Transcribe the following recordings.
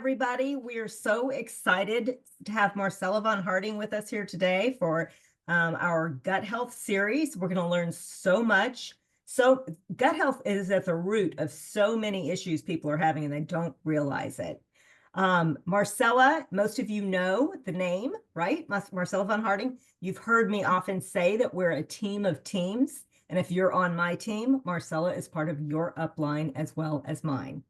everybody. We are so excited to have Marcella Vonn Harting with us here today for our gut health series. We're going to learn so much. So gut health is at the root of so many issues people are having and they don't realize it. Marcella, most of you know the name, right? Marcella Vonn Harting. You've heard me often say that we're a team of teams. And if you're on my team, Marcella is part of your upline as well as mine.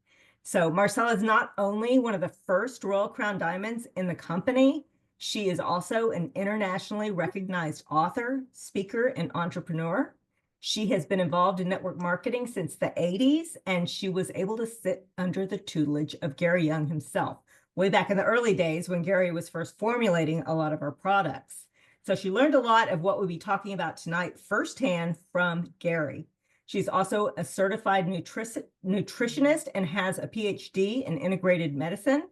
So Marcella is not only one of the first Royal Crown Diamonds in the company, she is also an internationally recognized author, speaker, and entrepreneur. She has been involved in network marketing since the 80s, and she was able to sit under the tutelage of Gary Young himself, way back in the early days when Gary was first formulating a lot of our products. So she learned a lot of what we'll be talking about tonight firsthand from Gary. She's also a certified nutritionist and has a PhD in integrated medicine.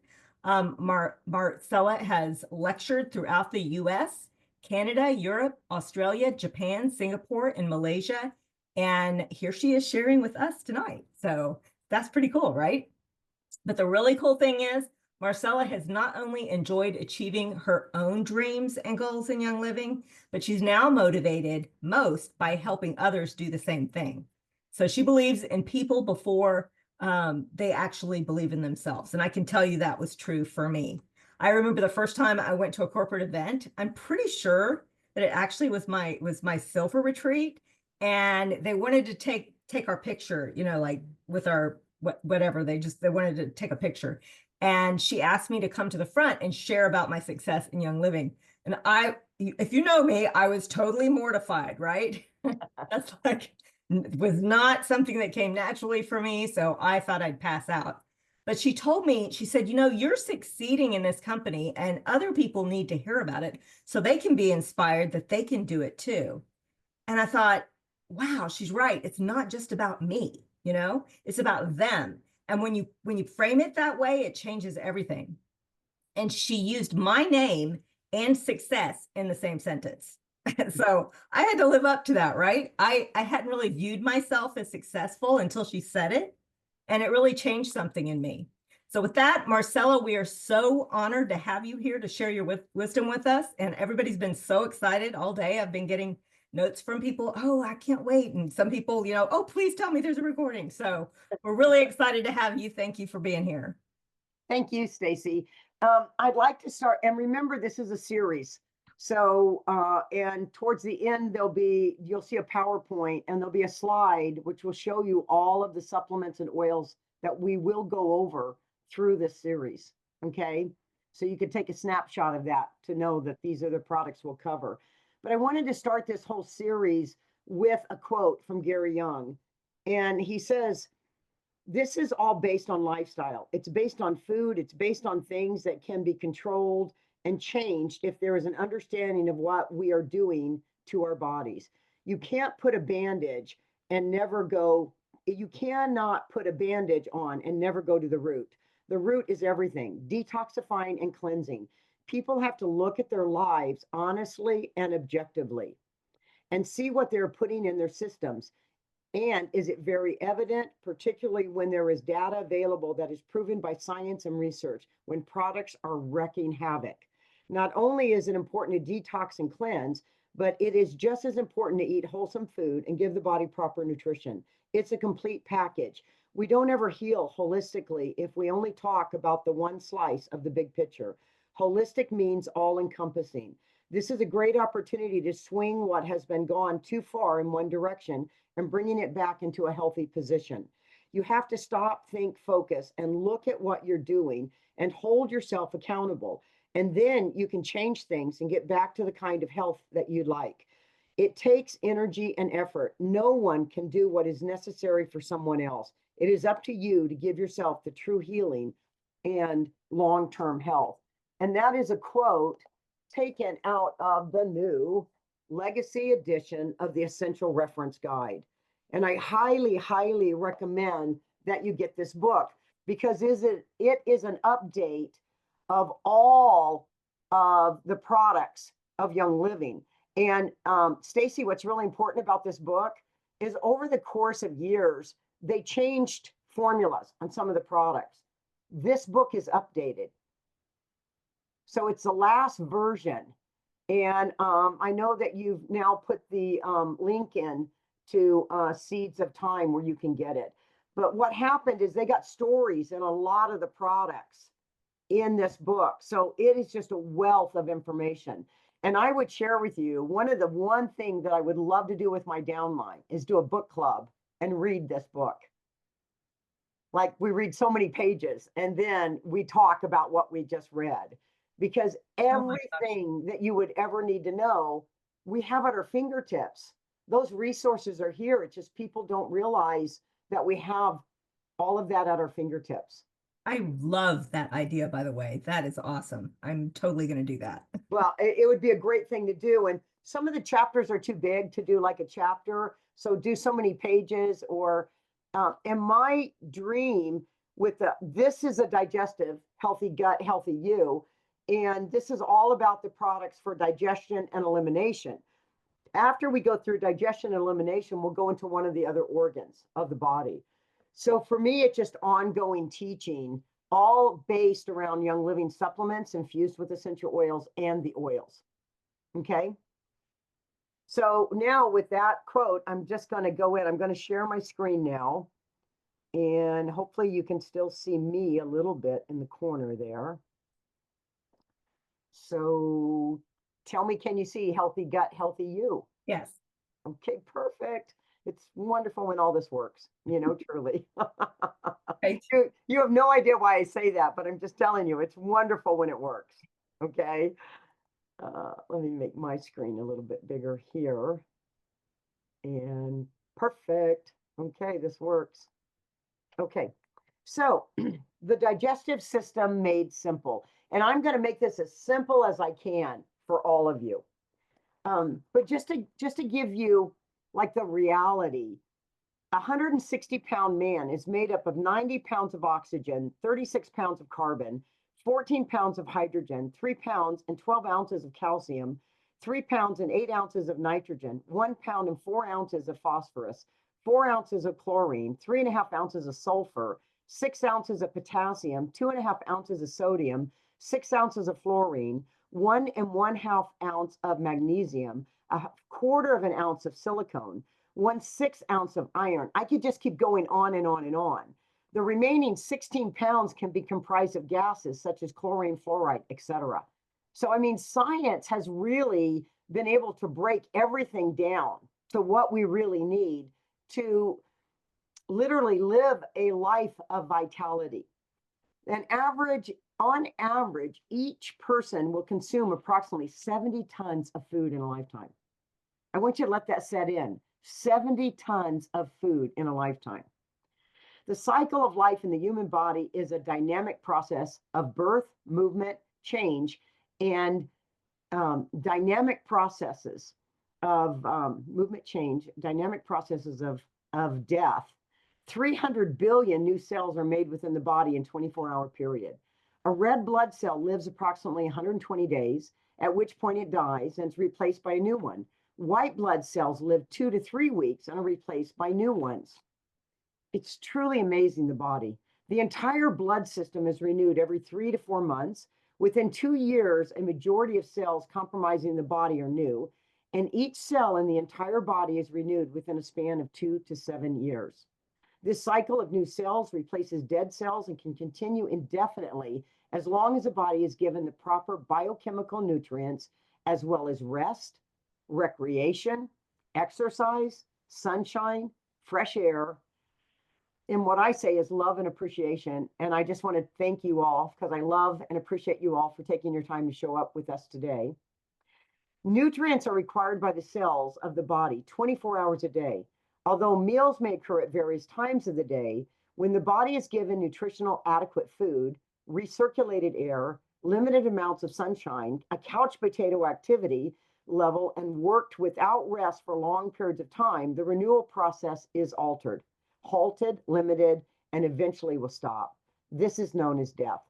Marcella has lectured throughout the US, Canada, Europe, Australia, Japan, Singapore, and Malaysia. And here she is sharing with us tonight. So that's pretty cool, right? But the really cool thing is Marcella has not only enjoyed achieving her own dreams and goals in Young Living, but she's now motivated most by helping others do the same thing. So she believes in people before they actually believe in themselves. And I can tell you that was true for me. I remember the first time I went to a corporate event, I'm pretty sure that it actually was my silver retreat. And they wanted to take our picture, you know, like with our whatever, they wanted to take a picture. And she asked me to come to the front and share about my success in Young Living. And if you know me, I was totally mortified, right? That's like, was not something that came naturally for me. So I thought I'd pass out. But she told me, she said, you know, you're succeeding in this company and other people need to hear about it so they can be inspired that they can do it too. And I thought, wow, she's right. It's not just about me, you know, it's about them. And when you frame it that way, it changes everything. And she used my name and success in the same sentence. So I had to live up to that, right? I hadn't really viewed myself as successful until she said it. And it really changed something in me. So with that, Marcella, we are so honored to have you here to share your wisdom with us. And everybody's been so excited all day. I've been getting notes from people. Oh, I can't wait. And some people, you know, oh, please tell me there's a recording. So we're really excited to have you. Thank you for being here. Thank you, Stacy. I'd like to start, and remember, this is a series. So, and towards the end, you'll see a PowerPoint and there'll be a slide, which will show you all of the supplements and oils that we will go over through this series. Okay. So you can take a snapshot of that to know that these are the products we'll cover. But I wanted to start this whole series with a quote from Gary Young. And he says, this is all based on lifestyle. It's based on food. It's based on things that can be controlled and changed if there is an understanding of what we are doing to our bodies. You can't put a bandage and never go, you cannot put a bandage on and never go to the root. The root is everything, detoxifying and cleansing. People have to look at their lives honestly and objectively and see what they're putting in their systems. And is it very evident, particularly when there is data available that is proven by science and research, when products are wreaking havoc? Not only is it important to detox and cleanse, but it is just as important to eat wholesome food and give the body proper nutrition. It's a complete package. We don't ever heal holistically if we only talk about the one slice of the big picture. Holistic means all encompassing. This is a great opportunity to swing what has been gone too far in one direction and bringing it back into a healthy position. You have to stop, think, focus, and look at what you're doing and hold yourself accountable. And then you can change things and get back to the kind of health that you'd like. It takes energy and effort. No one can do what is necessary for someone else. It is up to you to give yourself the true healing and long-term health. And that is a quote taken out of the new Legacy edition of the Essential Reference Guide. And I highly, highly recommend that you get this book because it is an update of all of the products of Young Living. And Stacy, what's really important about this book is over the course of years, they changed formulas on some of the products. This book is updated. So it's the last version. And I know that you've now put the link in to Seeds of Time where you can get it. But what happened is they got stories in a lot of the products in this book. So it is just a wealth of information. And I would share with you one thing that I would love to do with my downline is do a book club and read this book. Like we read so many pages and then we talk about what we just read, because everything that you would ever need to know, we have at our fingertips. Those resources are here. It's just people don't realize that we have all of that at our fingertips. I love that idea, by the way. That is awesome. I'm totally going to do that. Well, it would be a great thing to do. And some of the chapters are too big to do like a chapter. So do so many pages or, and my dream with this is a digestive, healthy gut, healthy you. And this is all about the products for digestion and elimination. After we go through digestion and elimination, we'll go into one of the other organs of the body. So for me, it's just ongoing teaching, all based around Young Living supplements infused with essential oils and the oils. Okay. So now with that quote, I'm just going to go in. I'm going to share my screen now. And hopefully you can still see me a little bit in the corner there. So tell me, can you see healthy gut, healthy you? Yes. Okay, perfect. It's wonderful when all this works, truly. You have no idea why I say that, but I'm just telling you, it's wonderful when it works. Okay. Let me make my screen a little bit bigger here. And perfect. Okay, this works. Okay, so the digestive system made simple. And I'm going to make this as simple as I can for all of you. But just to give you like the reality, a 160-pound man is made up of 90 pounds of oxygen, 36 pounds of carbon, 14 pounds of hydrogen, 3 pounds and 12 ounces of calcium, 3 pounds and 8 ounces of nitrogen, 1 pound and 4 ounces of phosphorus, 4 ounces of chlorine, 3.5 ounces of sulfur, 6 ounces of potassium, 2.5 ounces of sodium, 6 ounces of fluorine, 1.5 ounce of magnesium, 1/4 of an ounce of silicone, 1/6 ounce of iron. I could just keep going on and on and on. The remaining 16 pounds can be comprised of gases such as chlorine, fluoride, etc. So, I mean, science has really been able to break everything down to what we really need to literally live a life of vitality. On average, each person will consume approximately 70 tons of food in a lifetime. I want you to let that set in. 70 tons of food in a lifetime. The cycle of life in the human body is a dynamic process of birth, movement, change, and dynamic processes of movement, change, dynamic processes of death. 300 billion new cells are made within the body in a 24-hour period. A red blood cell lives approximately 120 days, at which point it dies and is replaced by a new one. White blood cells live 2 to 3 weeks and are replaced by new ones. It's truly amazing, the body. The entire blood system is renewed every 3 to 4 months. Within 2 years, a majority of cells compromising the body are new, and each cell in the entire body is renewed within a span of 2 to 7 years. This cycle of new cells replaces dead cells and can continue indefinitely as long as the body is given the proper biochemical nutrients, as well as rest, recreation, exercise, sunshine, fresh air, and what I say is love and appreciation. And I just want to thank you all because I love and appreciate you all for taking your time to show up with us today. Nutrients are required by the cells of the body 24 hours a day. Although meals may occur at various times of the day, when the body is given nutritional adequate food, recirculated air, limited amounts of sunshine, a couch potato activity level, and worked without rest for long periods of time, the renewal process is altered, halted, limited, and eventually will stop. This is known as death.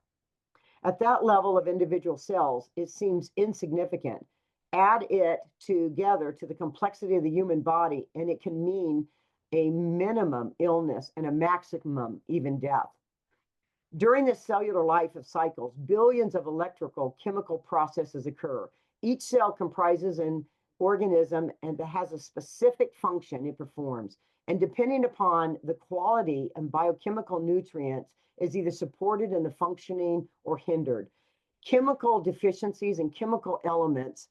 At that level of individual cells, it seems insignificant. Add it together to the complexity of the human body, and it can mean a minimum illness and a maximum even death. During the cellular life of cycles, billions of electrical chemical processes occur. Each cell comprises an organism and that has a specific function it performs. And depending upon the quality and biochemical nutrients is either supported in the functioning or hindered. Chemical deficiencies and chemical elements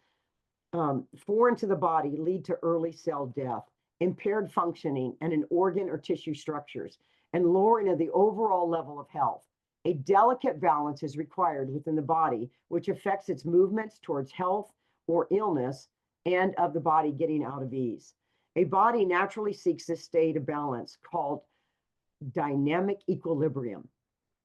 foreign to the body lead to early cell death, impaired functioning, and in organ or tissue structures, and lowering of the overall level of health. A delicate balance is required within the body, which affects its movements towards health or illness and of the body getting out of ease. A body naturally seeks this state of balance called dynamic equilibrium.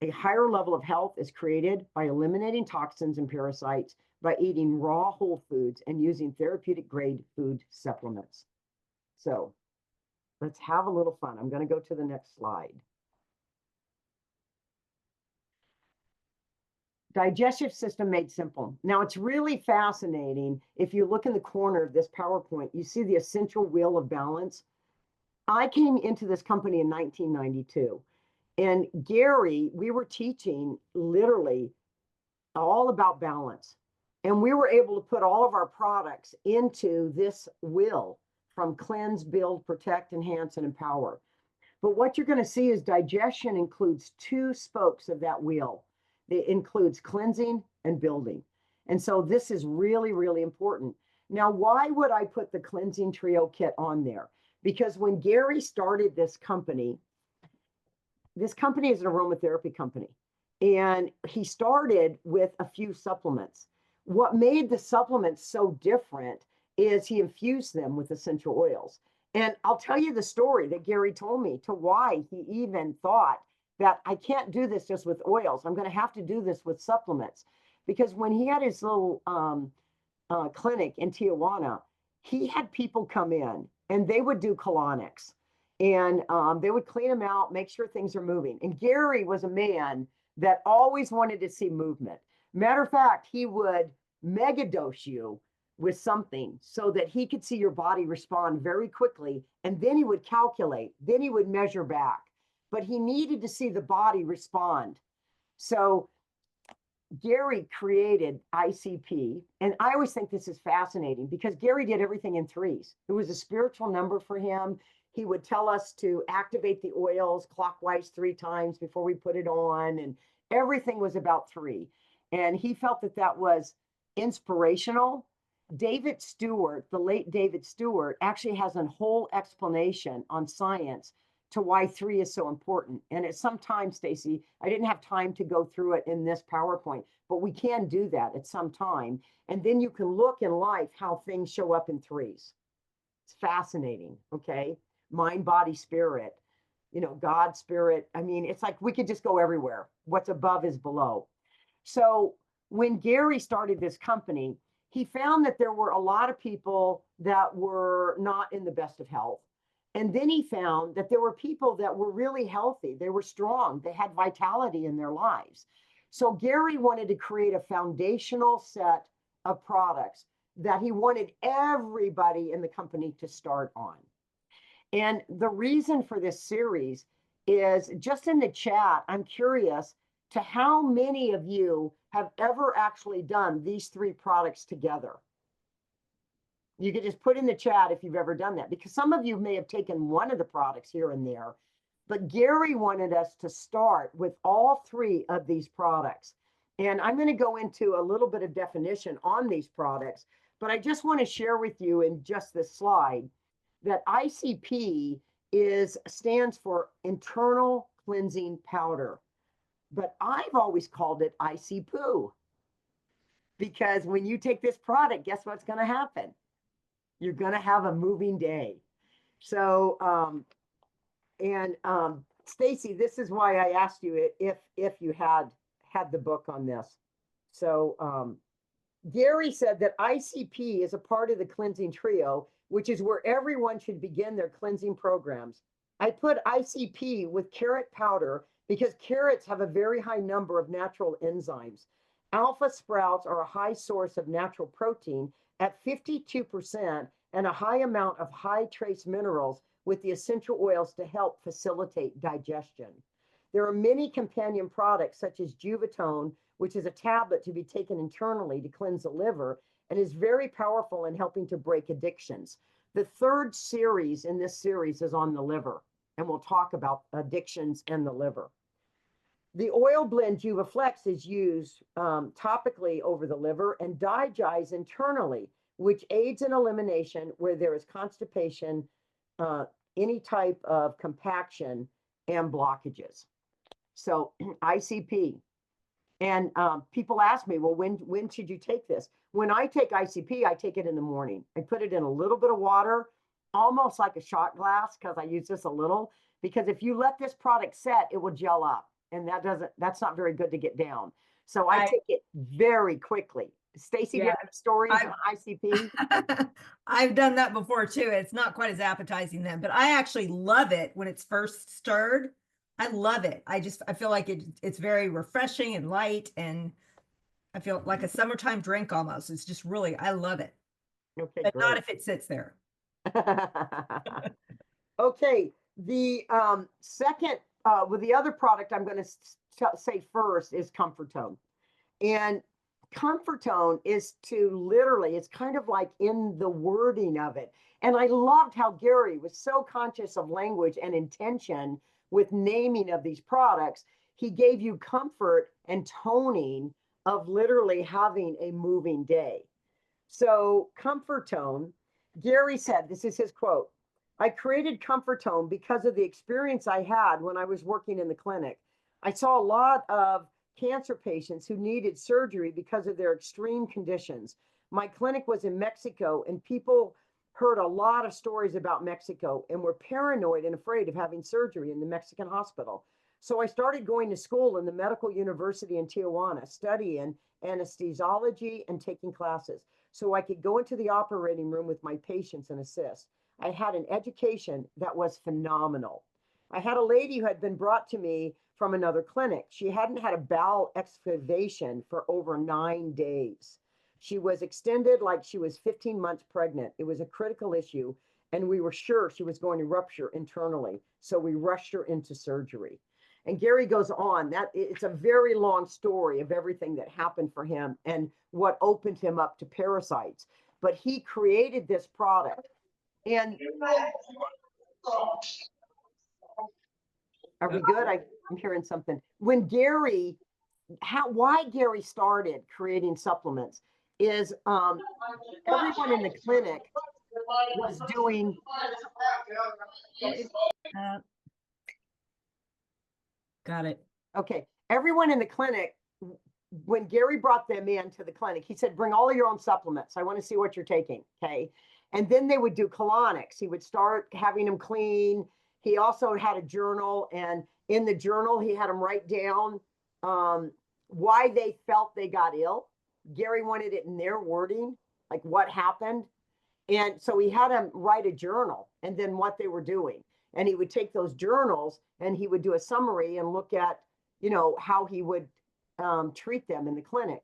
A higher level of health is created by eliminating toxins and parasites, by eating raw whole foods, and using therapeutic grade food supplements. So let's have a little fun. I'm going to go to the next slide. Digestive system made simple. Now it's really fascinating. If you look in the corner of this PowerPoint, you see the essential wheel of balance. I came into this company in 1992. And Gary, we were teaching literally all about balance. And we were able to put all of our products into this wheel from cleanse, build, protect, enhance, and empower. But what you're going to see is digestion includes two spokes of that wheel. It includes cleansing and building. And so this is really, really important. Now, why would I put the cleansing trio kit on there? Because when Gary started this company is an aromatherapy company. And he started with a few supplements. What made the supplements so different is he infused them with essential oils. And I'll tell you the story that Gary told me to why he even thought that I can't do this just with oils. I'm going to have to do this with supplements. Because when he had his little clinic in Tijuana, he had people come in and they would do colonics. And they would clean them out, make sure things are moving. And Gary was a man that always wanted to see movement. Matter of fact, he would megadose you with something so that he could see your body respond very quickly. And then he would calculate, then he would measure back. But he needed to see the body respond. So Gary created ICP. And I always think this is fascinating because Gary did everything in threes. It was a spiritual number for him. He would tell us to activate the oils clockwise 3 times before we put it on. And everything was about 3. And he felt that that was inspirational. David Stewart, the late David Stewart, actually has a whole explanation on science to why 3 is so important. And at some time, Stacy, I didn't have time to go through it in this PowerPoint, but we can do that at some time. And then you can look in life how things show up in 3s. It's fascinating, okay? Mind, body, spirit, God, spirit. I mean, it's like we could just go everywhere. What's above is below. So when Gary started this company, he found that there were a lot of people that were not in the best of health. And then he found that there were people that were really healthy. They were strong. They had vitality in their lives. So Gary wanted to create a foundational set of products that he wanted everybody in the company to start on. And the reason for this series is just in the chat, I'm curious to how many of you have ever actually done these 3 products together. You could just put in the chat if you've ever done that, because some of you may have taken one of the products here and there, but Gary wanted us to start with all 3 of these products. And I'm going to go into a little bit of definition on these products, but I just want to share with you in just this slide that ICP stands for internal cleansing powder. But I've always called it IC poo. Because when you take this product, guess what's going to happen? You're going to have a moving day. So, Stacy, this is why I asked you if you had the book on this. So, Gary said that ICP is a part of the cleansing trio, which is where everyone should begin their cleansing programs. I put ICP with carrot powder because carrots have a very high number of natural enzymes. Alpha sprouts are a high source of natural protein at 52% and a high amount of high trace minerals with the essential oils to help facilitate digestion. There are many companion products such as Juvatone, which is a tablet to be taken internally to cleanse the liver and is very powerful in helping to break addictions. The third series in this series is on the liver, and we'll talk about addictions and the liver. The oil blend Juvaflex is used topically over the liver and digests internally, which aids in elimination where there is constipation, any type of compaction, and blockages. So ICP. And people ask me, well, when should you take this? When I take ICP, I take it in the morning. I put it in a little bit of water, almost like a shot glass, because I use this a little. Because if you let this product set, it will gel up, and that's not very good to get down. So I take it very quickly. Stacy, do you have stories on ICP? I've done that before too. It's not quite as appetizing then, but I actually love it when it's first stirred. I love it. I feel like it's very refreshing and light, and I feel like a summertime drink almost. It's just really, I love it. Okay, but great. not if it sits there. Okay, the second, with the other product I'm going to say first is Comfortone. And Comfortone is it's kind of like in the wording of it. And I loved how Gary was so conscious of language and intention with naming of these products. He gave you comfort and toning of literally having a moving day. So Comfortone, Gary said, this is his quote, "I created Comfortone because of the experience I had when I was working in the clinic. I saw a lot of cancer patients who needed surgery because of their extreme conditions. My clinic was in Mexico, and people heard a lot of stories about Mexico and were paranoid and afraid of having surgery in the Mexican hospital. So I started going to school in the medical university in Tijuana, studying anesthesiology and taking classes so I could go into the operating room with my patients and assist. I had an education that was phenomenal. I had a lady who had been brought to me from another clinic. She hadn't had a bowel excavation for over 9 days. She was extended like she was 15 months pregnant. It was a critical issue, and we were sure she was going to rupture internally. So we rushed her into surgery." And Gary goes on, that it's a very long story of everything that happened for him and what opened him up to parasites. But he created this product. And are we good? I'm hearing something. When Gary, why Gary started creating supplements is everyone in the clinic was doing. Got it. Okay. Everyone in the clinic, when Gary brought them into the clinic, he said, bring all of your own supplements. I want to see what you're taking. Okay. And then they would do colonics. He would start having them clean. He also had a journal, and in the journal, he had them write down why they felt they got ill. Gary wanted it in their wording, like what happened. And so he had them write a journal and then what they were doing. And he would take those journals and he would do a summary and look at, how he would treat them in the clinic.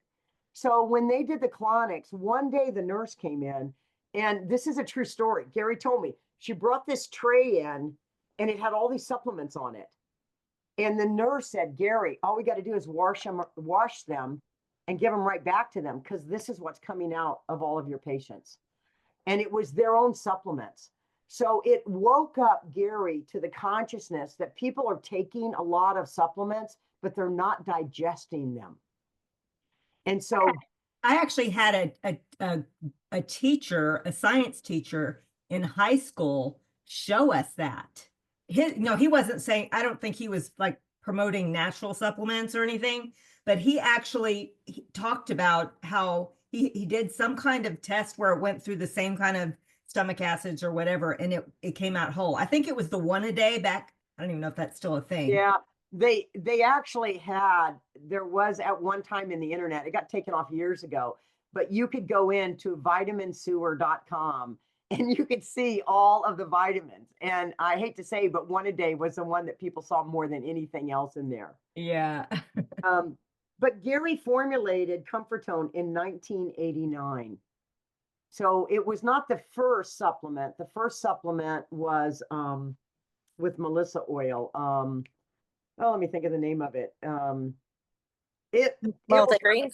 So when they did the colonics, one day the nurse came in, and this is a true story. Gary told me she brought this tray in and it had all these supplements on it. And the nurse said, Gary, all we got to do is wash them and give them right back to them, because this is what's coming out of all of your patients. And it was their own supplements. So it woke up Gary to the consciousness that people are taking a lot of supplements, but they're not digesting them. And so I actually had a teacher, a science teacher in high school, show us that. He wasn't saying, I don't think he was like promoting natural supplements or anything, but he actually talked about how he did some kind of test where it went through the same kind of stomach acids or whatever, and it came out whole. I think it was the 1 a day back. I don't even know if that's still a thing. Yeah, they actually there was at one time in the internet, it got taken off years ago, but you could go into vitaminsewer.com and you could see all of the vitamins. And I hate to say, but 1 a day was the one that people saw more than anything else in there. Yeah. But Gary formulated Comfortone in 1989. So it was not the first supplement. The first supplement was with Melissa oil. Oh, let me think of the name of it. It was, Multigreens.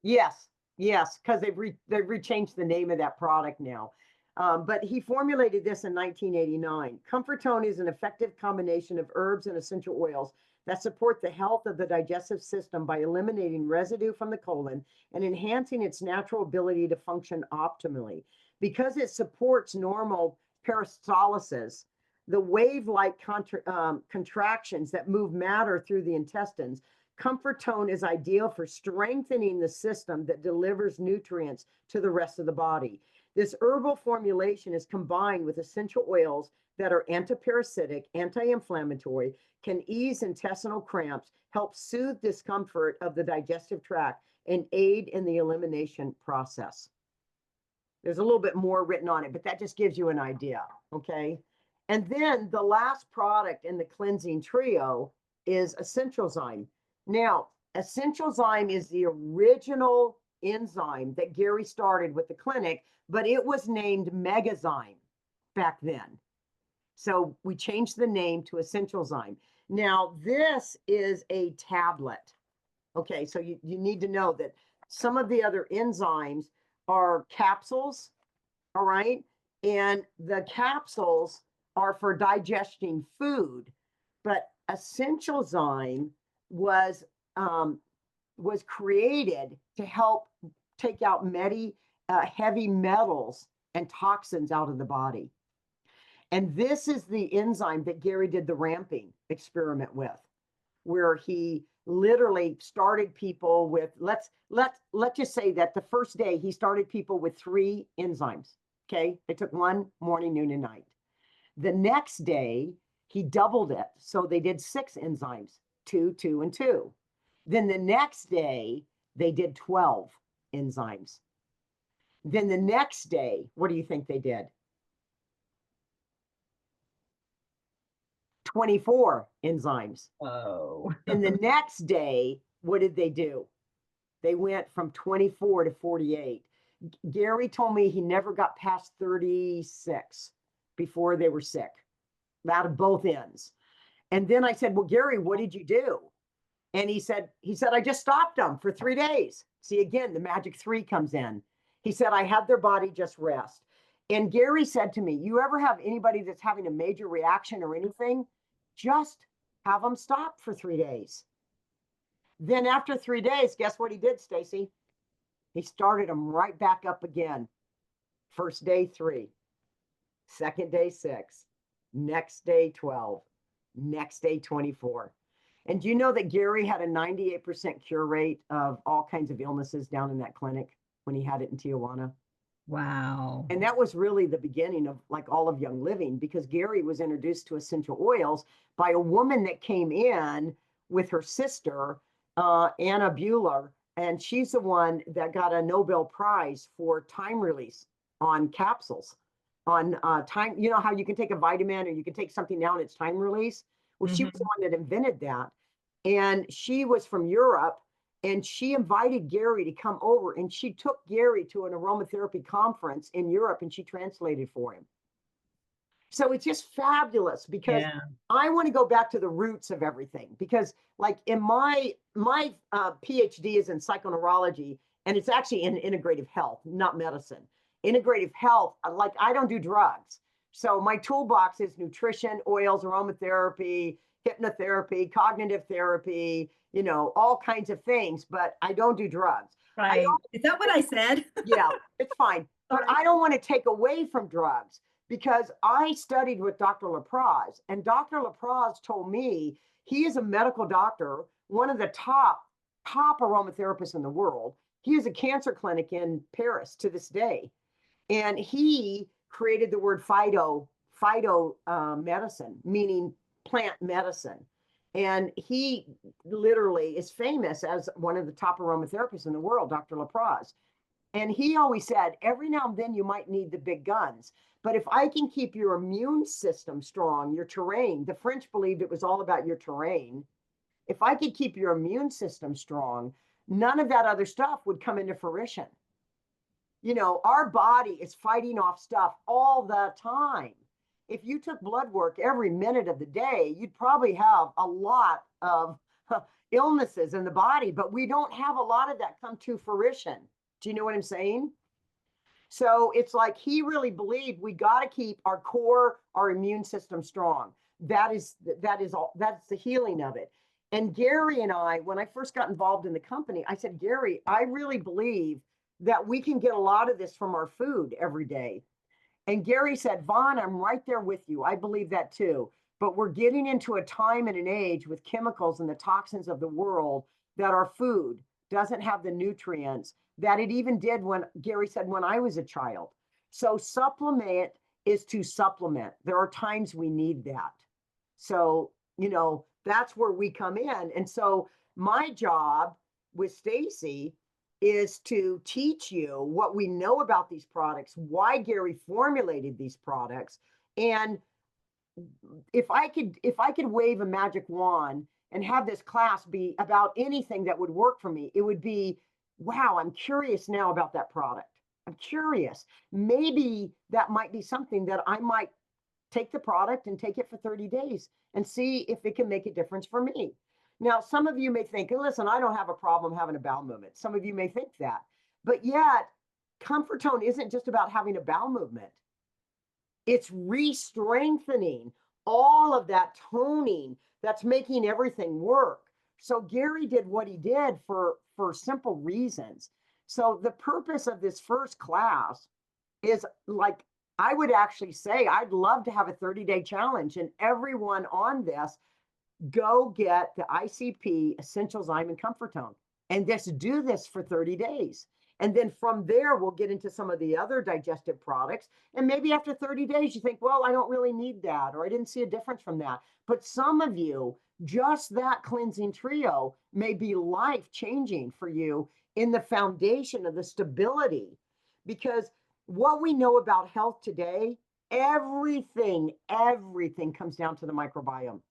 yes, yes, because they've rechanged the name of that product now. But he formulated this in 1989. Comfortone is an effective combination of herbs and essential oils that support the health of the digestive system by eliminating residue from the colon and enhancing its natural ability to function optimally. Because it supports normal peristalsis, the wave-like contractions that move matter through the intestines, Comfortone is ideal for strengthening the system that delivers nutrients to the rest of the body. This herbal formulation is combined with essential oils that are antiparasitic, anti-inflammatory, can ease intestinal cramps, help soothe discomfort of the digestive tract, and aid in the elimination process. There's a little bit more written on it, but that just gives you an idea, okay? And then the last product in the cleansing trio is Essentialzyme. Now, Essentialzyme is the original enzyme that Gary started with the clinic, but it was named Megazyme back then. So we changed the name to Essentialzyme. Now, this is a tablet. Okay, so you need to know that some of the other enzymes are capsules, all right? And the capsules are for digesting food, but Essentialzyme was created to help take out heavy metals and toxins out of the body. And this is the enzyme that Gary did the ramping experiment with, where he literally started people with, let's just say that the first day he started people with 3 enzymes. Okay, they took one morning, noon, and night. The next day he doubled it, so they did 6 enzymes, 2, 2, and 2. Then the next day they did 12 enzymes. Then the next day, what do you think they did? 24 enzymes. Oh. And the next day, what did they do? They went from 24 to 48. Gary told me he never got past 36 before they were sick, out of both ends. And then I said, well, Gary, what did you do? And he said, I just stopped them for 3 days. See, again, the magic 3 comes in. He said, I had their body just rest. And Gary said to me, you ever have anybody that's having a major reaction or anything? Just have them stop for 3 days. Then after 3 days, guess what he did, Stacy? He started them right back up again. First day 3, second day 6, next day 12, next day 24. And do you know that Gary had a 98% cure rate of all kinds of illnesses down in that clinic when he had it in Tijuana? Wow. And that was really the beginning of like all of Young Living, because Gary was introduced to essential oils by a woman that came in with her sister, Anna Bueller, and she's the one that got a Nobel Prize for time release on capsules. On time, you know how you can take a vitamin or you can take something now and it's time release? Well, she was the one that invented that. And she was from Europe, and she invited Gary to come over, and she took Gary to an aromatherapy conference in Europe, and she translated for him. So it's just fabulous, because I want to go back to the roots of everything, because like in my PhD is in psychoneurology, and it's actually in integrative health, not medicine. Integrative health, like I don't do drugs. So my toolbox is nutrition, oils, aromatherapy, hypnotherapy, cognitive therapy, you know, all kinds of things, but I don't do drugs. Right. Is that what I said? Yeah, it's fine. But I don't want to take away from drugs, because I studied with Dr. LaPraz, and Dr. LaPraz told me he is a medical doctor, one of the top aromatherapists in the world. He has a cancer clinic in Paris to this day. And he created the word phyto medicine, meaning plant medicine. And he literally is famous as one of the top aromatherapists in the world, Dr. LaPraz. And he always said, every now and then you might need the big guns. But if I can keep your immune system strong, your terrain, the French believed it was all about your terrain. If I could keep your immune system strong, none of that other stuff would come into fruition. You know, our body is fighting off stuff all the time. if you took blood work every minute of the day, you'd probably have a lot of illnesses in the body, but we don't have a lot of that come to fruition. Do you know what I'm saying? So it's like he really believed we got to keep our core, our immune system strong. That is all. That's the healing of it. And Gary and I, when I first got involved in the company, I said, Gary, I really believe that we can get a lot of this from our food every day. And Gary said, Vonn, I'm right there with you. I believe that too. But we're getting into a time and an age with chemicals and the toxins of the world that our food doesn't have the nutrients that it even did when Gary said, when I was a child. So supplement is to supplement. There are times we need that. So, that's where we come in. And so my job with Stacy is to teach you what we know about these products, why Gary formulated these products. And if I could wave a magic wand and have this class be about anything that would work for me, it would be, wow, I'm curious now about that product. I'm curious. Maybe that might be something that I might take the product and take it for 30 days and see if it can make a difference for me. Now, some of you may think, listen, I don't have a problem having a bowel movement. Some of you may think that, but yet Comfort Tone isn't just about having a bowel movement. It's re-strengthening all of that toning that's making everything work. So Gary did what he did for simple reasons. So the purpose of this first class is, like, I would actually say I'd love to have a 30-day challenge, and everyone on this go get the ICP Essential Zyme and Comfort Tone and just do this for 30 days. And then from there, we'll get into some of the other digestive products. And maybe after 30 days, you think, well, I don't really need that, or I didn't see a difference from that. But some of you, just that cleansing trio may be life-changing for you in the foundation of the stability. Because what we know about health today, everything comes down to the microbiome.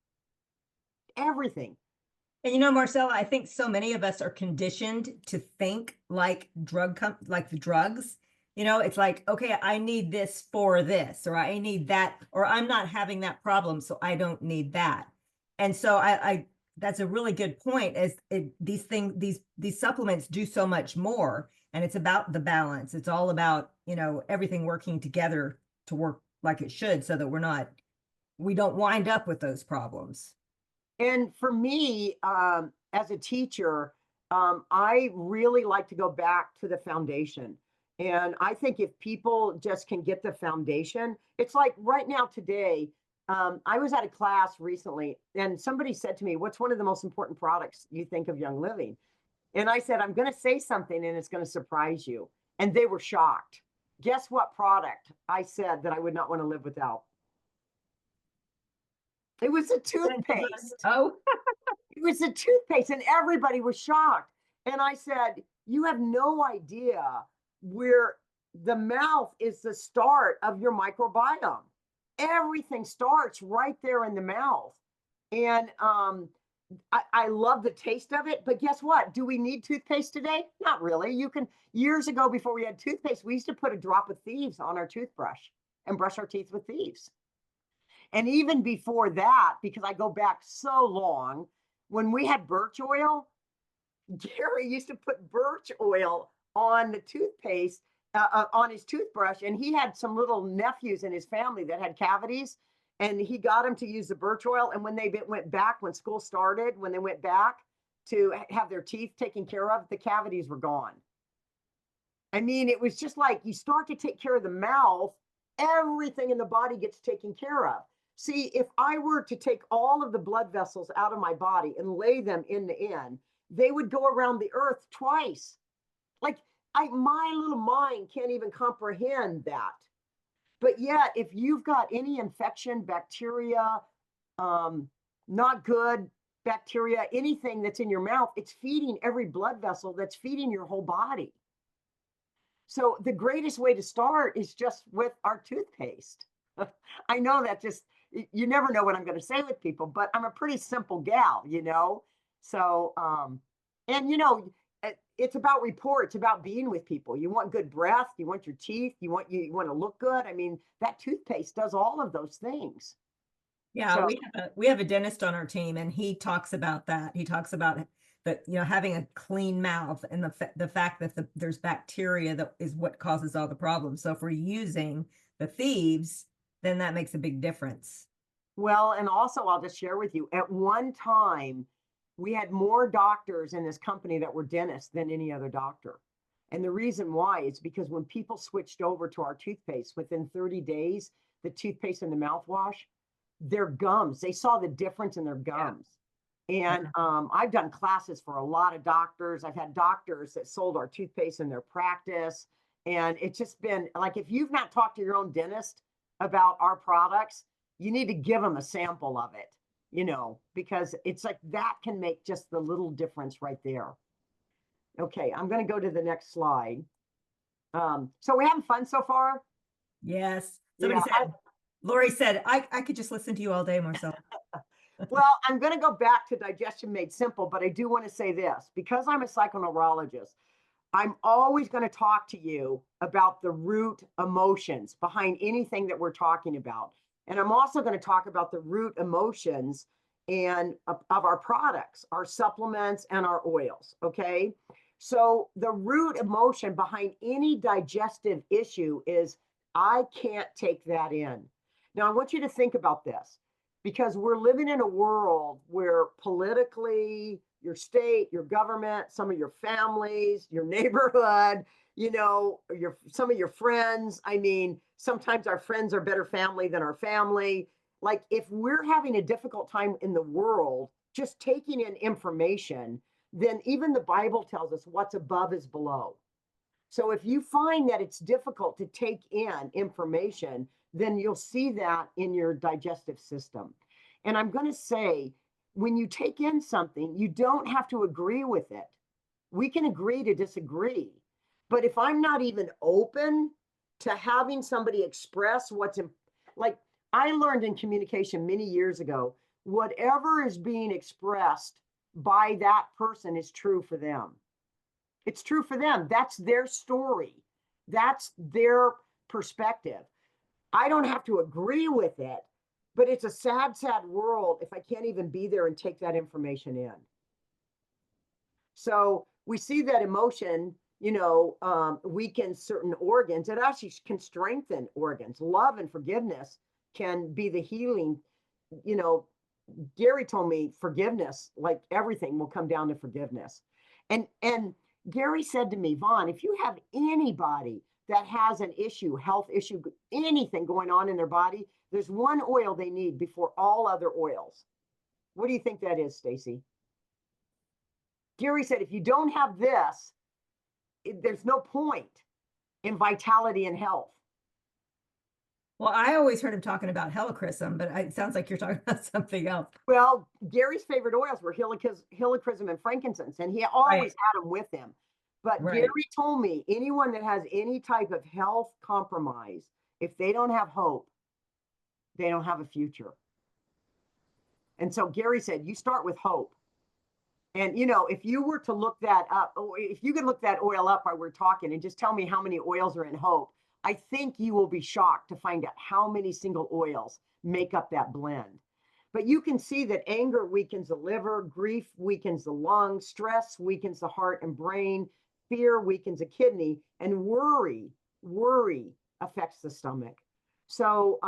Everything. And Marcella, I think so many of us are conditioned to think like like the drugs. It's like, okay, I need this for this, or I need that, or I'm not having that problem, so I don't need that. And so I that's a really good point. These supplements do so much more, and it's about the balance. It's all about, everything working together to work like it should, so that we don't wind up with those problems. And for me, as a teacher, I really like to go back to the foundation. And I think if people just can get the foundation, it's like right now today, I was at a class recently and somebody said to me, what's one of the most important products you think of Young Living? And I said, I'm going to say something and it's going to surprise you. And they were shocked. Guess what product I said that I would not want to live without? It was a toothpaste. Oh, It was a toothpaste, and everybody was shocked. And I said, you have no idea where the mouth is the start of your microbiome. Everything starts right there in the mouth. And I love the taste of it. But guess what? Do we need toothpaste today? Not really. Years ago, before we had toothpaste, we used to put a drop of thieves on our toothbrush and brush our teeth with thieves. And even before that, because I go back so long, when we had birch oil, Gary used to put birch oil on the toothpaste, on his toothbrush. And he had some little nephews in his family that had cavities. And he got them to use the birch oil. And when they went back, when school started, when they went back to have their teeth taken care of, the cavities were gone. I mean, it was just like you start to take care of the mouth, everything in the body gets taken care of. See, if I were to take all of the blood vessels out of my body and lay them in the end, they would go around the earth twice. Like my little mind can't even comprehend that. But yet, if you've got any infection, bacteria, not good bacteria, anything that's in your mouth, it's feeding every blood vessel that's feeding your whole body. So the greatest way to start is just with our toothpaste. I know that you never know what I'm going to say with people, but I'm a pretty simple gal, So, and it's about rapport. It's about being with people. You want good breath. You want your teeth. You want to look good. I mean, that toothpaste does all of those things. Yeah, So, we have a dentist on our team, and he talks about that. He talks about that, having a clean mouth and the fact that there's bacteria that is what causes all the problems. So if we're using the thieves, then that makes a big difference. well, and also I'll just share with you, at one time, we had more doctors in this company that were dentists than any other doctor. And the reason why is because when people switched over to our toothpaste within 30 days, the toothpaste and the mouthwash, their gums, they saw the difference in their Yeah. gums. And Yeah. I've done classes for a lot of doctors. I've had doctors that sold our toothpaste in their practice. And it's just been like, if you've not talked to your own dentist about our products, you need to give them a sample of it, because it's like that can make just the little difference right there. Okay, I'm going to go to the next slide. So we're having fun so far. Yes. Yeah, Lori said, I could just listen to you all day, Marcella. well, I'm going to go back to Digestion Made Simple, but I do want to say this. Because I'm a psychoneurologist, I'm always going to talk to you about the root emotions behind anything that we're talking about. And I'm also going to talk about the root emotions and of our products, our supplements and our oils. Okay. So the root emotion behind any digestive issue is I can't take that in. Now, I want you to think about this because we're living in a world where politically, your state, your government, some of your families, your neighborhood, some of your friends. I mean, sometimes our friends are better family than our family. Like if we're having a difficult time in the world, just taking in information, then even the Bible tells us what's above is below. So if you find that it's difficult to take in information, then you'll see that in your digestive system. And I'm going to say, when you take in something, you don't have to agree with it. We can agree to disagree. But if I'm not even open to having somebody express like I learned in communication many years ago, whatever is being expressed by that person is true for them. It's true for them. That's their story. That's their perspective. I don't have to agree with it, but it's a sad, sad world if I can't even be there and take that information in. So we see that emotion, weakens certain organs. It actually can strengthen organs. Love and forgiveness can be the healing. You know, Gary told me forgiveness, like everything will come down to forgiveness. And Gary said to me, Vonn, if you have anybody that has an issue, health issue, anything going on in their body, there's one oil they need before all other oils. What do you think that is, Stacy? Gary said, if you don't have this, there's no point in vitality and health. Well, I always heard him talking about helichrysum, but it sounds like you're talking about something else. Well, Gary's favorite oils were helichrysum and frankincense, and he always had them with him. But Gary told me anyone that has any type of health compromise, if they don't have hope, they don't have a future. And so Gary said, you start with hope. And, if you were to look that up, if you could look that oil up while we're talking and just tell me how many oils are in hope, I think you will be shocked to find out how many single oils make up that blend. But you can see that anger weakens the liver, grief weakens the lungs, stress weakens the heart and brain, fear weakens the kidney, and worry affects the stomach. So,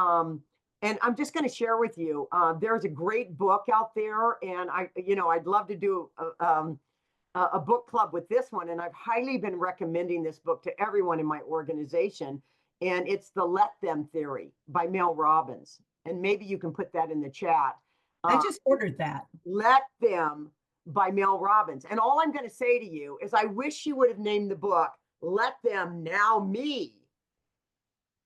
and I'm just going to share with you, there's a great book out there, and I'd love to do a book club with this one, and I've highly been recommending this book to everyone in my organization, and it's The Let Them Theory by Mel Robbins, and maybe you can put that in the chat. I just ordered that. Let Them by Mel Robbins. And all I'm going to say to you is I wish you would have named the book Let Them Now Me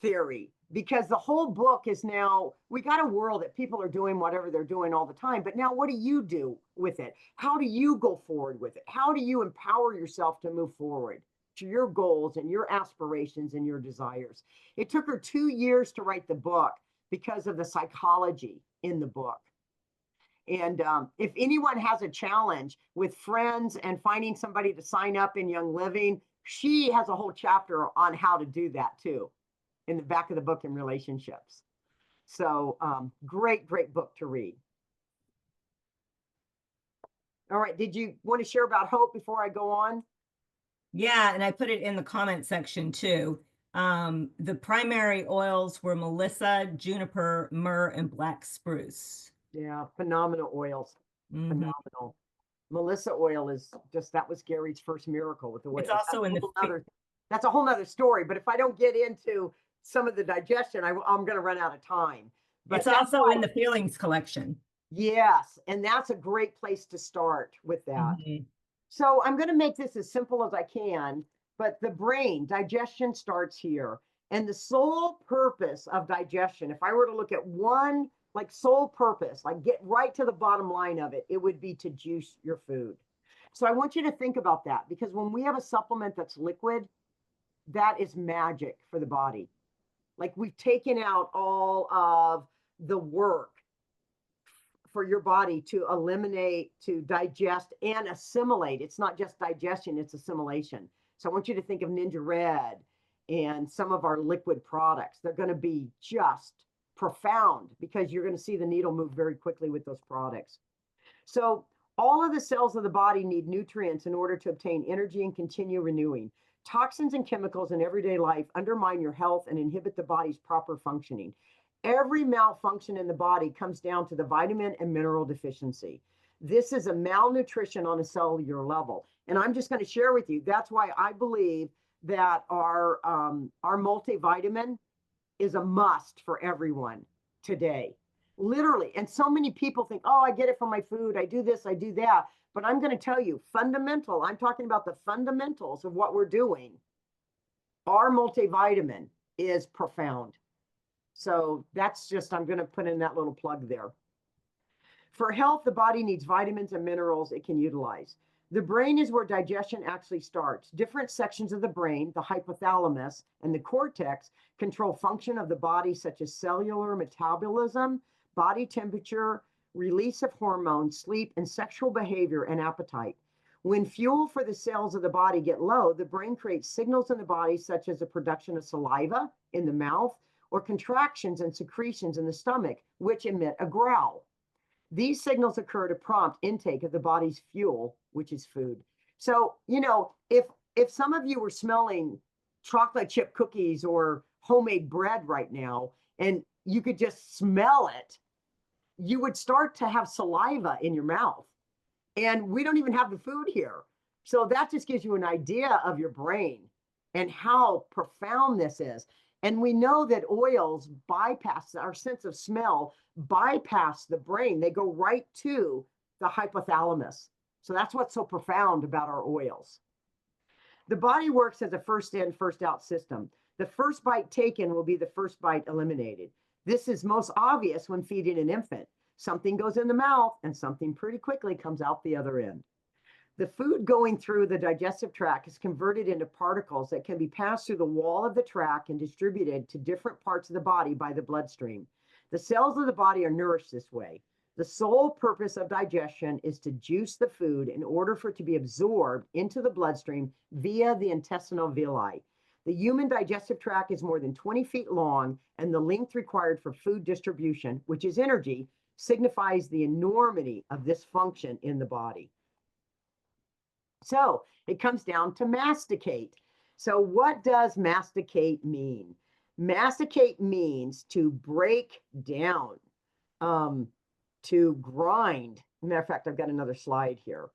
Theory, because the whole book is now, we got a world that people are doing whatever they're doing all the time, but now what do you do with it? How do you go forward with it? How do you empower yourself to move forward to your goals and your aspirations and your desires? It took her 2 years to write the book because of the psychology in the book. And if anyone has a challenge with friends and finding somebody to sign up in Young Living, she has a whole chapter on how to do that too, in the back of the book in relationships. So great, great book to read. All right. Did you want to share about hope before I go on? Yeah, and I put it in the comment section too. The primary oils were Melissa, juniper, myrrh, and black spruce. Yeah, phenomenal oils. Mhm. Phenomenal. Melissa oil is just, that was Gary's first miracle with the oil. It's also in the That's a whole nother story. But if I don't get into some of the digestion, I'm going to run out of time. But it's also in the feelings collection. Yes, and that's a great place to start with that. Mhm. So I'm going to make this as simple as I can, but the brain, digestion starts here. And the sole purpose of digestion, if I were to look at one like sole purpose, like get right to the bottom line of it, it would be to juice your food. So I want you to think about that, because when we have a supplement that's liquid, that is magic for the body. Like we've taken out all of the work for your body to eliminate, to digest and assimilate. It's not just digestion, it's assimilation. So I want you to think of Ninja Red and some of our liquid products. They're going to be just profound, because you're going to see the needle move very quickly with those products. So all of the cells of the body need nutrients in order to obtain energy and continue renewing. Toxins and chemicals in everyday life undermine your health and inhibit the body's proper functioning. Every malfunction in the body comes down to the vitamin and mineral deficiency. This is a malnutrition on a cellular level. And I'm just going to share with you, that's why I believe that our multivitamin is a must for everyone today. Literally. And so many people think, oh, I get it from my food. I do this, I do that. But I'm going to tell you, I'm talking about the fundamentals of what we're doing. Our multivitamin is profound. So that's just, I'm going to put in that little plug there. For health, the body needs vitamins and minerals it can utilize. The brain is where digestion actually starts. Different sections of the brain, the hypothalamus and the cortex, control function of the body, such as cellular metabolism, body temperature, release of hormones, sleep, and sexual behavior and appetite. When fuel for the cells of the body get low, the brain creates signals in the body, such as the production of saliva in the mouth, or contractions and secretions in the stomach, which emit a growl. These signals occur to prompt intake of the body's fuel, which is food. So, if some of you were smelling chocolate chip cookies or homemade bread right now, and you could just smell it, you would start to have saliva in your mouth. And we don't even have the food here. So that just gives you an idea of your brain and how profound this is. And we know that oils bypass our sense of smell, bypass the brain. They go right to the hypothalamus. So that's what's so profound about our oils. The body works as a first in, first out system. The first bite taken will be the first bite eliminated. This is most obvious when feeding an infant. Something goes in the mouth and something pretty quickly comes out the other end. The food going through the digestive tract is converted into particles that can be passed through the wall of the tract and distributed to different parts of the body by the bloodstream. The cells of the body are nourished this way. The sole purpose of digestion is to juice the food in order for it to be absorbed into the bloodstream via the intestinal villi. The human digestive tract is more than 20 feet long, and the length required for food distribution, which is energy, signifies the enormity of this function in the body. So it comes down to masticate. So what does masticate mean? Masticate means to break down, to grind. Matter of fact, I've got another slide here.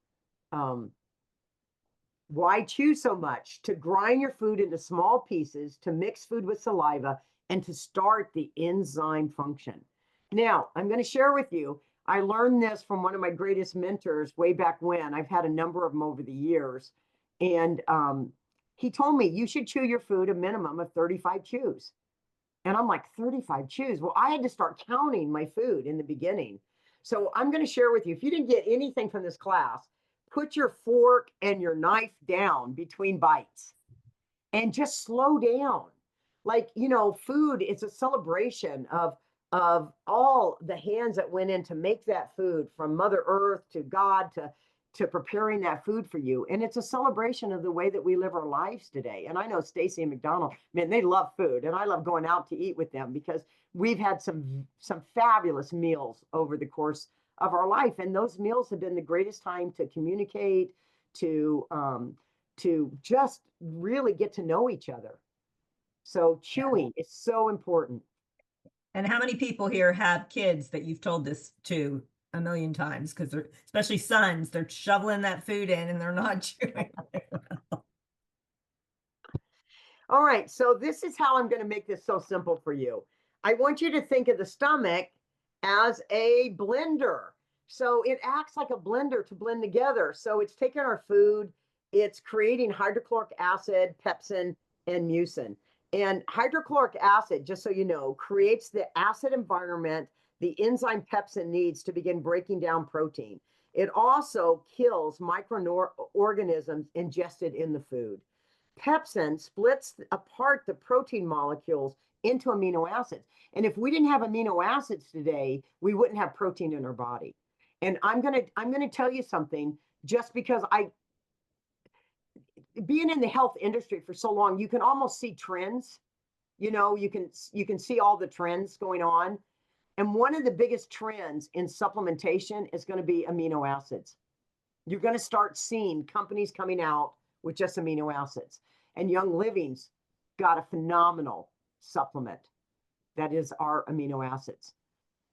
Why chew so much? To grind your food into small pieces, to mix food with saliva, and to start the enzyme function. Now, I'm going to share with you, I learned this from one of my greatest mentors way back when. I've had a number of them over the years. And he told me, you should chew your food a minimum of 35 chews. And I'm like, 35 chews? Well, I had to start counting my food in the beginning. So I'm going to share with you, if you didn't get anything from this class, put your fork and your knife down between bites and just slow down. Like, food, it's a celebration of of all the hands that went in to make that food, from Mother Earth to God to preparing that food for you. And it's a celebration of the way that we live our lives today. And I know Stacy and McDonald, man, they love food, and I love going out to eat with them because we've had some fabulous meals over the course of our life. And those meals have been the greatest time to communicate, to just really get to know each other. So chewing is so important. And how many people here have kids that you've told this to a million times? Because they're, especially sons, they're shoveling that food in and they're not chewing. All right, so this is how I'm going to make this so simple for you. I want you to think of the stomach as a blender. So it acts like a blender to blend together. So it's taking our food, it's creating hydrochloric acid, pepsin, and mucin. And hydrochloric acid, just so you know, creates the acid environment the enzyme pepsin needs to begin breaking down protein. It also kills microorganisms ingested in the food. Pepsin splits apart the protein molecules into amino acids. And if we didn't have amino acids today, we wouldn't have protein in our body. And I'm gonna tell you something, just because being in the health industry for so long, you can almost see trends. You know, you can see all the trends going on. And one of the biggest trends in supplementation is going to be amino acids. You're going to start seeing companies coming out with just amino acids. And Young Living's got a phenomenal supplement that is our amino acids.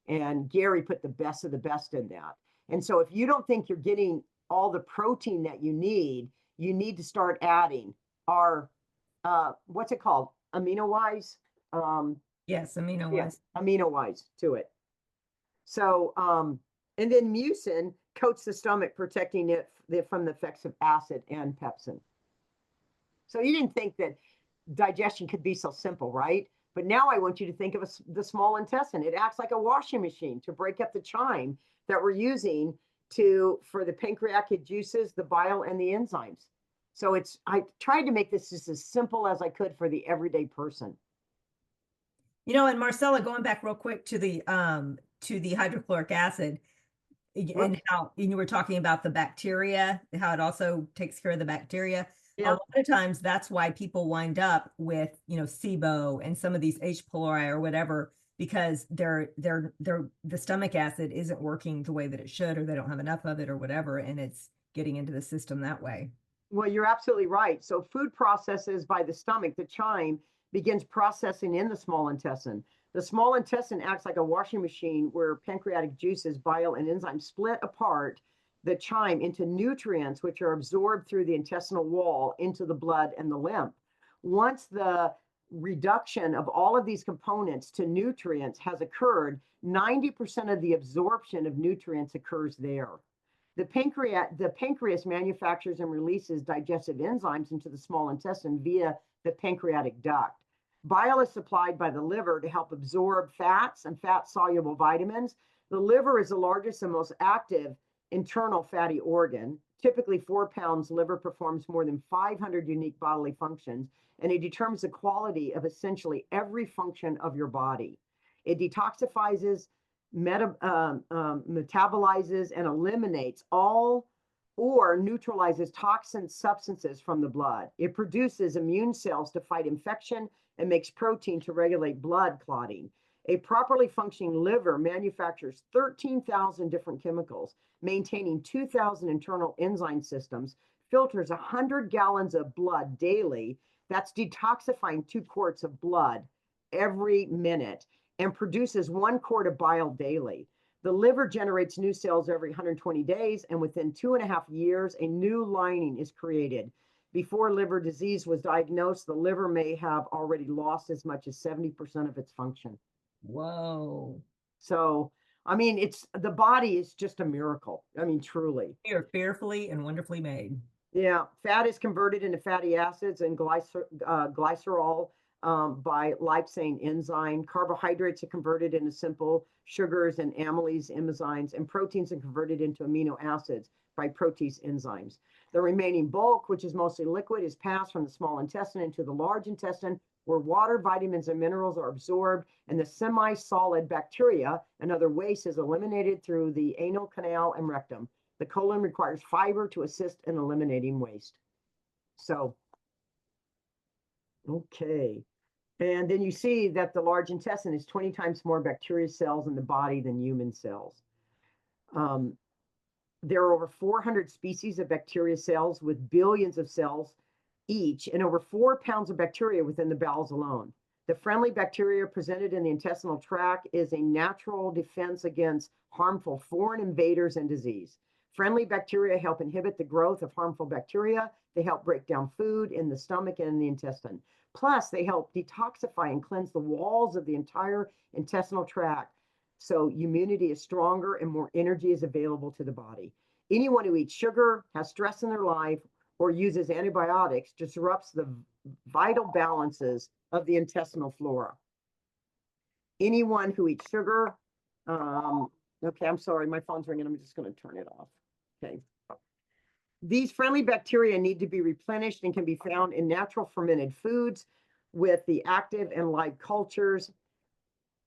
And Gary put the best of the best in that. And so if you don't think you're getting all the protein that you need to start adding our, what's it called? Amino wise? Yes, amino Yeah, wise. amino wise to it. So, and then mucin coats the stomach, protecting it from the effects of acid and pepsin. So you didn't think that digestion could be so simple, right? But now I want you to think of the small intestine. It acts like a washing machine to break up the chyme that we're using for the pancreatic juices, the bile, and the enzymes. So I tried to make this just as simple as I could for the everyday person. You know, and Marcella, going back real quick to the hydrochloric acid, and how you were talking about the bacteria, how it also takes care of the bacteria. A lot of times that's why people wind up with, you know, SIBO and some of these H. pylori or whatever, because the stomach acid isn't working the way that it should, or they don't have enough of it or whatever, and it's getting into the system that way. Well, you're absolutely right. So food processes by the stomach, the chyme begins processing in the small intestine. The small intestine acts like a washing machine where pancreatic juices, bile, and enzymes split apart the chyme into nutrients, which are absorbed through the intestinal wall into the blood and the lymph. Once the reduction of all of these components to nutrients has occurred, 90% of the absorption of nutrients occurs there. The pancreas manufactures and releases digestive enzymes into the small intestine via the pancreatic duct. Bile is supplied by the liver to help absorb fats and fat-soluble vitamins. The liver is the largest and most active internal fatty organ. Typically 4 pounds, liver performs more than 500 unique bodily functions, and it determines the quality of essentially every function of your body. It detoxifies, metabolizes, and eliminates all or neutralizes toxin substances from the blood. It produces immune cells to fight infection and makes protein to regulate blood clotting. A properly functioning liver manufactures 13,000 different chemicals, maintaining 2,000 internal enzyme systems, filters 100 gallons of blood daily. That's detoxifying 2 quarts of blood every minute, and produces 1 quart of bile daily. The liver generates new cells every 120 days, and within 2.5 years, a new lining is created. Before liver disease was diagnosed, the liver may have already lost as much as 70% of its function. Whoa. So, I mean, the body is just a miracle. I mean, truly. We are fearfully and wonderfully made. Yeah, fat is converted into fatty acids and glycerol by lipase enzyme. Carbohydrates are converted into simple sugars and amylase enzymes, and proteins are converted into amino acids by protease enzymes. The remaining bulk, which is mostly liquid, is passed from the small intestine into the large intestine, where water, vitamins, and minerals are absorbed, and the semi-solid bacteria and other waste is eliminated through the anal canal and rectum. The colon requires fiber to assist in eliminating waste. So, okay. And then you see that the large intestine is 20 times more bacteria cells in the body than human cells. There are over 400 species of bacteria cells with billions of cells each, and over 4 pounds of bacteria within the bowels alone. The friendly bacteria presented in the intestinal tract is a natural defense against harmful foreign invaders and disease. Friendly bacteria help inhibit the growth of harmful bacteria. They help break down food in the stomach and in the intestine. Plus, they help detoxify and cleanse the walls of the entire intestinal tract, so immunity is stronger and more energy is available to the body. Anyone who eats sugar, has stress in their life, or uses antibiotics disrupts the vital balances of the intestinal flora. Anyone who eats sugar, okay, I'm sorry, my phone's ringing. I'm just going to turn it off. Okay. These friendly bacteria need to be replenished and can be found in natural fermented foods with the active and live cultures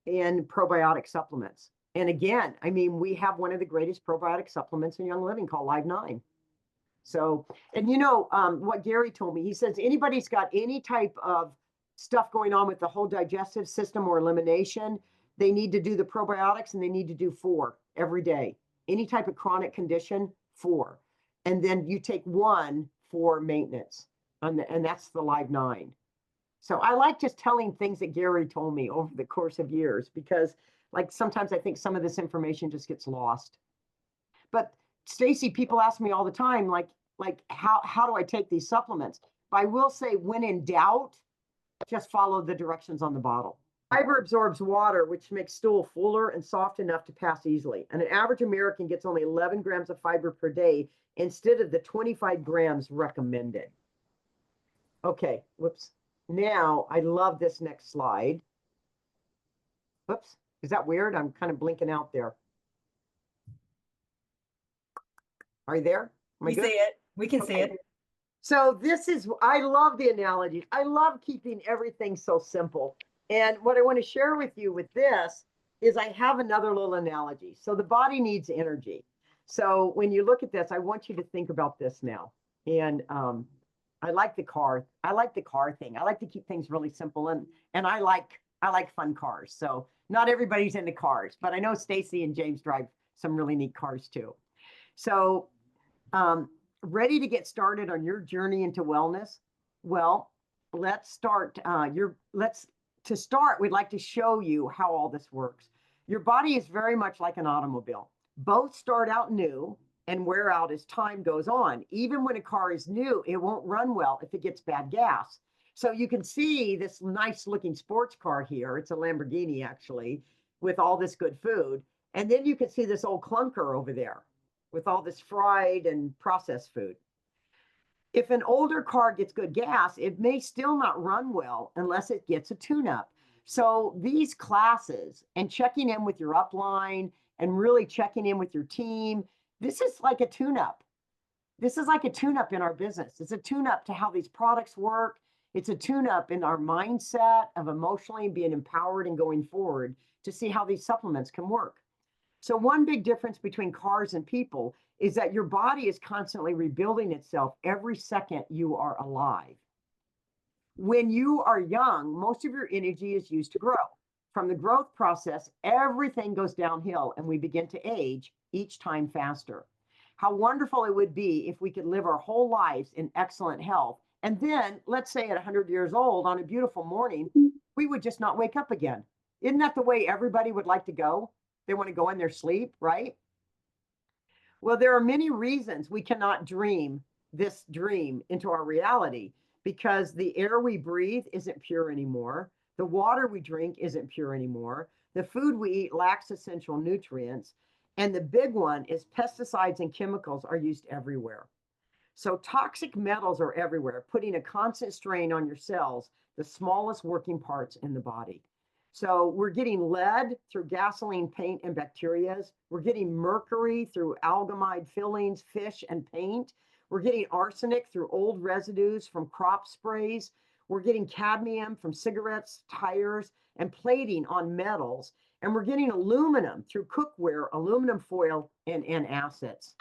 and probiotic supplements. And again, I mean, we have one of the greatest probiotic supplements in Young Living called Live 9. So, and you know, what Gary told me, he says, anybody's got any type of stuff going on with the whole digestive system or elimination, they need to do the probiotics, and they need to do 4 every day. Any type of chronic condition, 4. And then you take 1 for maintenance, and that's the Live 9. So I like just telling things that Gary told me over the course of years, because like sometimes I think some of this information just gets lost. But Stacy, people ask me all the time, like how do I take these supplements? But I will say, when in doubt, just follow the directions on the bottle. Fiber absorbs water, which makes stool fuller and soft enough to pass easily. And an average American gets only 11 grams of fiber per day instead of the 25 grams recommended. Okay, whoops. Now, I love this next slide. Whoops, is that weird? I'm kind of blinking out there. Are you there? We see it. We can see it. So this is, I love the analogies. I love keeping everything so simple. And what I want to share with you with this is I have another little analogy. So the body needs energy. So when you look at this, I want you to think about this now. And I like the car. I like the car thing. I like to keep things really simple, and I like fun cars. So not everybody's into cars, but I know Stacy and James drive some really neat cars too. So ready to get started on your journey into wellness? Well, let's start. To start, we'd like to show you how all this works. Your body is very much like an automobile. Both start out new and wear out as time goes on. Even when a car is new, it won't run well if it gets bad gas. So you can see this nice looking sports car here. It's a Lamborghini, actually, with all this good food. And then you can see this old clunker over there with all this fried and processed food. If an older car gets good gas, it may still not run well unless it gets a tune-up. So these classes and checking in with your upline and really checking in with your team, this is like a tune-up. This is like a tune-up in our business. It's a tune-up to how these products work. It's a tune-up in our mindset of emotionally being empowered and going forward to see how these supplements can work. So one big difference between cars and people is that your body is constantly rebuilding itself every second you are alive. When you are young, most of your energy is used to grow. From the growth process, everything goes downhill and we begin to age each time faster. How wonderful it would be if we could live our whole lives in excellent health. And then, let's say at 100 years old, on a beautiful morning, we would just not wake up again. Isn't that the way everybody would like to go? They want to go in their sleep, right? Well, there are many reasons we cannot dream this dream into our reality, because the air we breathe isn't pure anymore. The water we drink isn't pure anymore. The food we eat lacks essential nutrients. And the big one is pesticides and chemicals are used everywhere. So toxic metals are everywhere, putting a constant strain on your cells, the smallest working parts in the body. So we're getting lead through gasoline, paint, and bacteria. We're getting mercury through algamide fillings, fish, and paint. We're getting arsenic through old residues from crop sprays. We're getting cadmium from cigarettes, tires, and plating on metals. And we're getting aluminum through cookware, aluminum foil, and acids.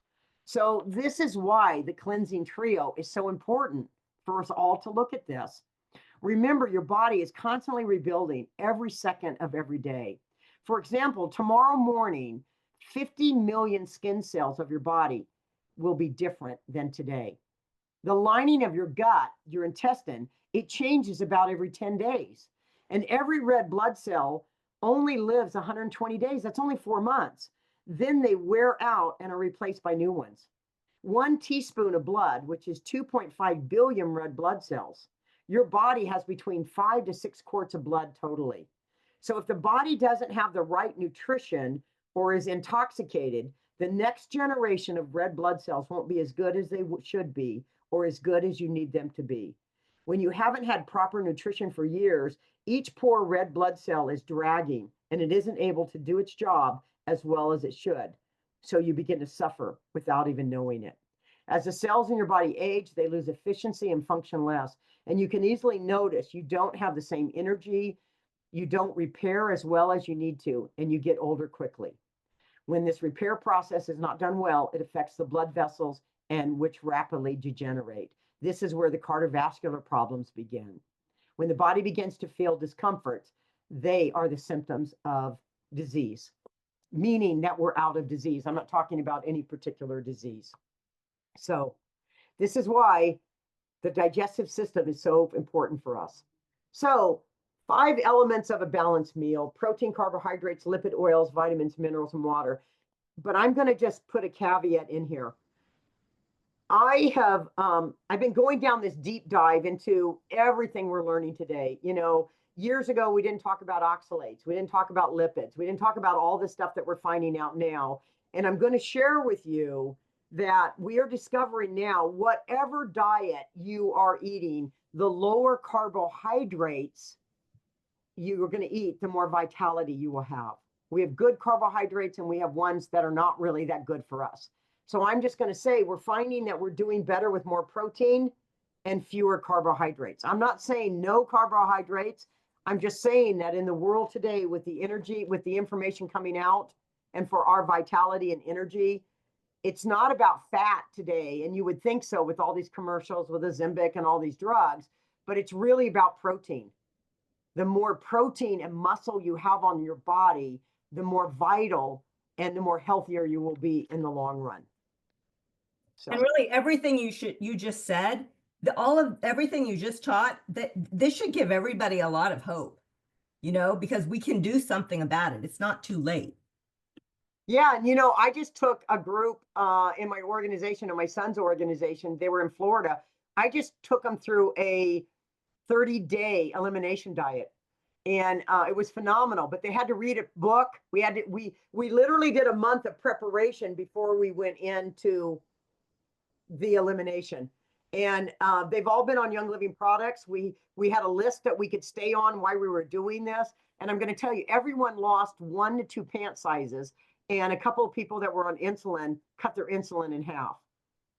So this is why the cleansing trio is so important for us all to look at this. Remember, your body is constantly rebuilding every second of every day. For example, tomorrow morning, 50 million skin cells of your body will be different than today. The lining of your gut, your intestine, it changes about every 10 days. And every red blood cell only lives 120 days. That's only 4 months. Then they wear out and are replaced by new ones. 1 teaspoon of blood, which is 2.5 billion red blood cells, your body has between 5 to 6 quarts of blood totally. So if the body doesn't have the right nutrition or is intoxicated, the next generation of red blood cells won't be as good as they should be or as good as you need them to be. When you haven't had proper nutrition for years, each poor red blood cell is dragging and it isn't able to do its job as well as it should. So you begin to suffer without even knowing it. As the cells in your body age, they lose efficiency and function less. And you can easily notice you don't have the same energy, you don't repair as well as you need to, and you get older quickly. When this repair process is not done well, it affects the blood vessels and which rapidly degenerate. This is where the cardiovascular problems begin. When the body begins to feel discomfort, they are the symptoms of disease, meaning that we're out of disease. I'm not talking about any particular disease. So this is why the digestive system is so important for us. So 5 elements of a balanced meal: protein, carbohydrates, lipid, oils, vitamins, minerals, and water. But I'm going to just put a caveat in here. I've been going down this deep dive into everything we're learning today. You know, years ago, we didn't talk about oxalates. We didn't talk about lipids. We didn't talk about all the stuff that we're finding out now. And I'm going to share with you that we are discovering now, whatever diet you are eating, the lower carbohydrates you are going to eat, the more vitality you will have. We have good carbohydrates and we have ones that are not really that good for us. So I'm just going to say we're finding that we're doing better with more protein and fewer carbohydrates. I'm not saying no carbohydrates. I'm just saying that in the world today, with the energy, with the information coming out, and for our vitality and energy, it's not about fat today. And you would think so with all these commercials with Ozempic and all these drugs, but it's really about protein. The more protein and muscle you have on your body, the more vital and the more healthier you will be in the long run. So. And really everything you just said, everything you just taught, that this should give everybody a lot of hope, you know, because we can do something about it. It's not too late. Yeah, and you know, I just took a group in my organization, in my son's organization. They were in Florida. I just took them through a 30-day elimination diet, and it was phenomenal. But they had to read a book. We literally did a month of preparation before we went into the elimination. And they've all been on Young Living products. We had a list that we could stay on while we were doing this. And I'm going to tell you, everyone lost 1 to 2 pant sizes. And a couple of people that were on insulin cut their insulin in half.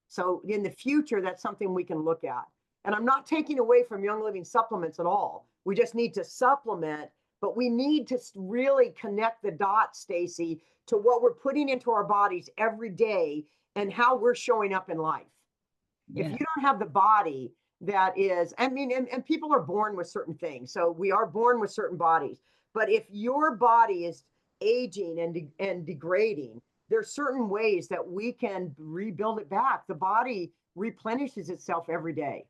So in the future, that's something we can look at. And I'm not taking away from Young Living supplements at all. We just need to supplement, but we need to really connect the dots, Stacy, to what we're putting into our bodies every day and how we're showing up in life. Yeah. If you don't have the body that is, I mean, and people are born with certain things. So we are born with certain bodies. But if your body is aging and degrading, there's certain ways that we can rebuild it back. The body replenishes itself every day.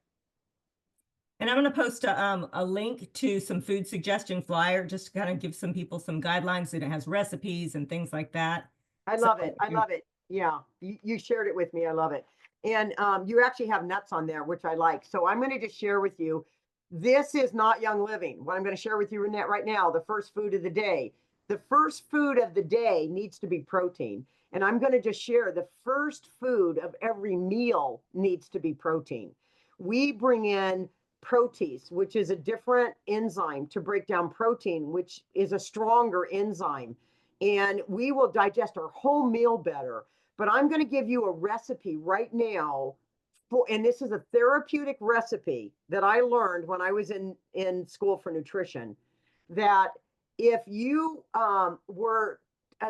And I'm going to post a link to some food suggestion flyer, just to kind of give some people some guidelines, and it has recipes and things like that. I love it. I love it. Yeah, you shared it with me. I love it. And you actually have nuts on there, which I like. So I'm going to just share with you, this is not Young Living. What I'm going to share with you right now, the first food of the day. The first food of the day needs to be protein. And I'm going to just share the first food of every meal needs to be protein. We bring in protease, which is a different enzyme to break down protein, which is a stronger enzyme. And we will digest our whole meal better. But I'm going to give you a recipe right now and this is a therapeutic recipe that I learned when I was in school for nutrition, that if you were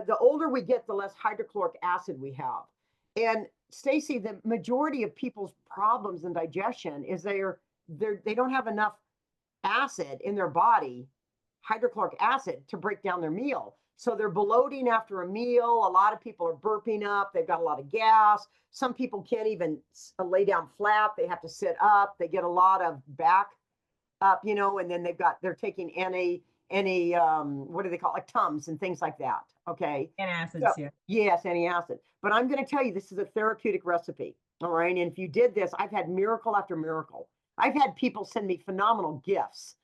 the older we get, the less hydrochloric acid we have. And Stacy, the majority of people's problems in digestion is they don't have enough acid in their body, hydrochloric acid, to break down their meal. So they're bloating after a meal. A lot of people are burping up. They've got a lot of gas. Some people can't even lay down flat. They have to sit up. They get a lot of back up, and then they're taking what do they call it, like Tums and things like that. Okay. Antacids, So, yeah. yes, antacid. But I'm going to tell you, this is a therapeutic recipe. All right. And if you did this, I've had miracle after miracle. I've had people send me phenomenal gifts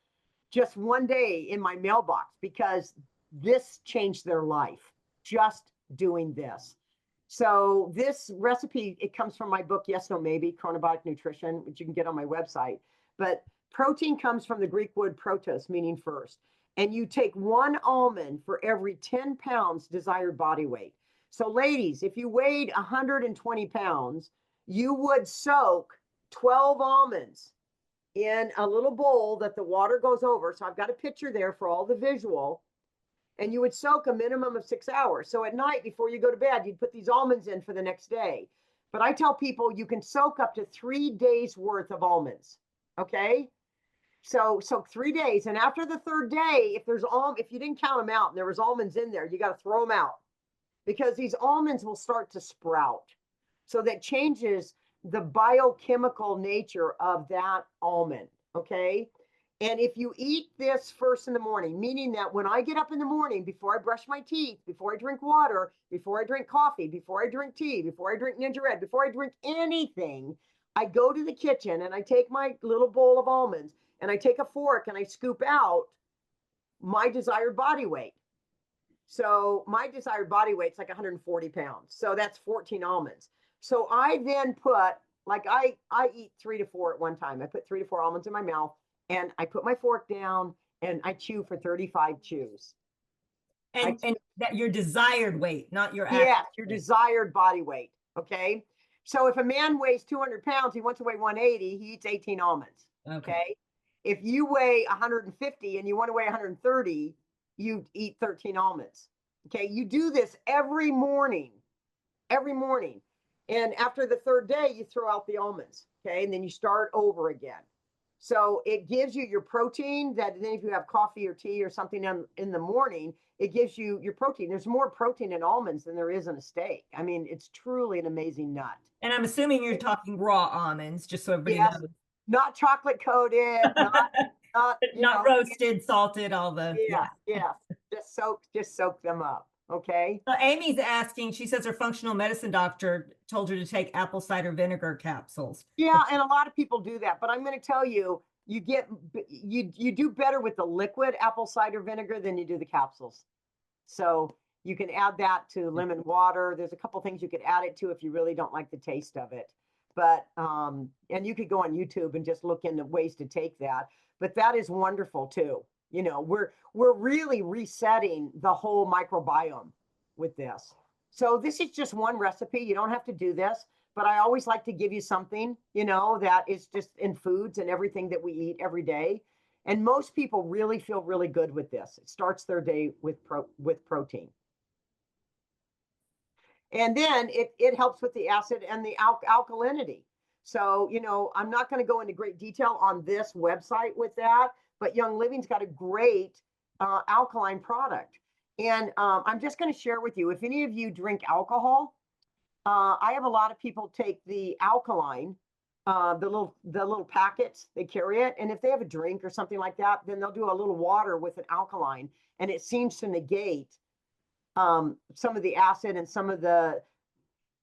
just one day in my mailbox because this changed their life, just doing this. So this recipe, it comes from my book, Yes, No, Maybe, Chronobiotic Nutrition, which you can get on my website. But protein comes from the Greek word protos, meaning first. And you take 1 almond for every 10 pounds desired body weight. So ladies, if you weighed 120 pounds, you would soak 12 almonds in a little bowl that the water goes over. So I've got a picture there for all the visual. And you would soak a minimum of 6 hours. So at night before you go to bed, you'd put these almonds in for the next day. But I tell people you can soak up to 3 days worth of almonds. Okay. So soak 3 days. And after the third day, if you didn't count them out and there was almonds in there, you got to throw them out because these almonds will start to sprout. So that changes the biochemical nature of that almond. Okay. And if you eat this first in the morning, meaning that when I get up in the morning, before I brush my teeth, before I drink water, before I drink coffee, before I drink tea, before I drink Ninja Red, before I drink anything, I go to the kitchen and I take my little bowl of almonds and I take a fork and I scoop out my desired body weight. So my desired body weight's like 140 pounds. So that's 14 almonds. So I then put, like I eat 3 to 4 at one time. I put 3 to 4 almonds in my mouth and I put my fork down and I chew for 35 chews. And that your desired weight, not your actual. Yes, your desired body weight. Okay. So if a man weighs 200 pounds, he wants to weigh 180, he eats 18 almonds. Okay. If you weigh 150 and you want to weigh 130, you eat 13 almonds. Okay. You do this every morning. And after the third day, you throw out the almonds. Okay. And then you start over again. So it gives you your protein that then if you have coffee or tea or something in the morning, it gives you your protein. There's more protein in almonds than there is in a steak. I mean, it's truly an amazing nut. And I'm assuming you're talking raw almonds, just so everybody Yes, knows. not chocolate coated, not roasted, salted, all the. Yeah. Just soak them up. Okay. So Amy's asking, she says her functional medicine doctor told her to take apple cider vinegar capsules. Yeah, and a lot of people do that, but I'm going to tell you, you do better with the liquid apple cider vinegar than you do the capsules. So you can add that to lemon water. There's a couple things you could add it to if you really don't like the taste of it. But and you could go on YouTube and just look into ways to take that. But that is wonderful too. We're really resetting the whole microbiome with this. So this is just one recipe. You don't have to do this, but I always like to give you something, that is just in foods and everything that we eat every day. And most people really feel really good with this. It starts their day with protein. And then it helps with the acid and the alkalinity. So, I'm not going to go into great detail on this website with that, but Young Living's got a great alkaline product. And I'm just going to share with you, if any of you drink alcohol, I have a lot of people take the alkaline, the little packets, they carry it. And if they have a drink or something like that, then they'll do a little water with an alkaline. And it seems to negate some of the acid and some of the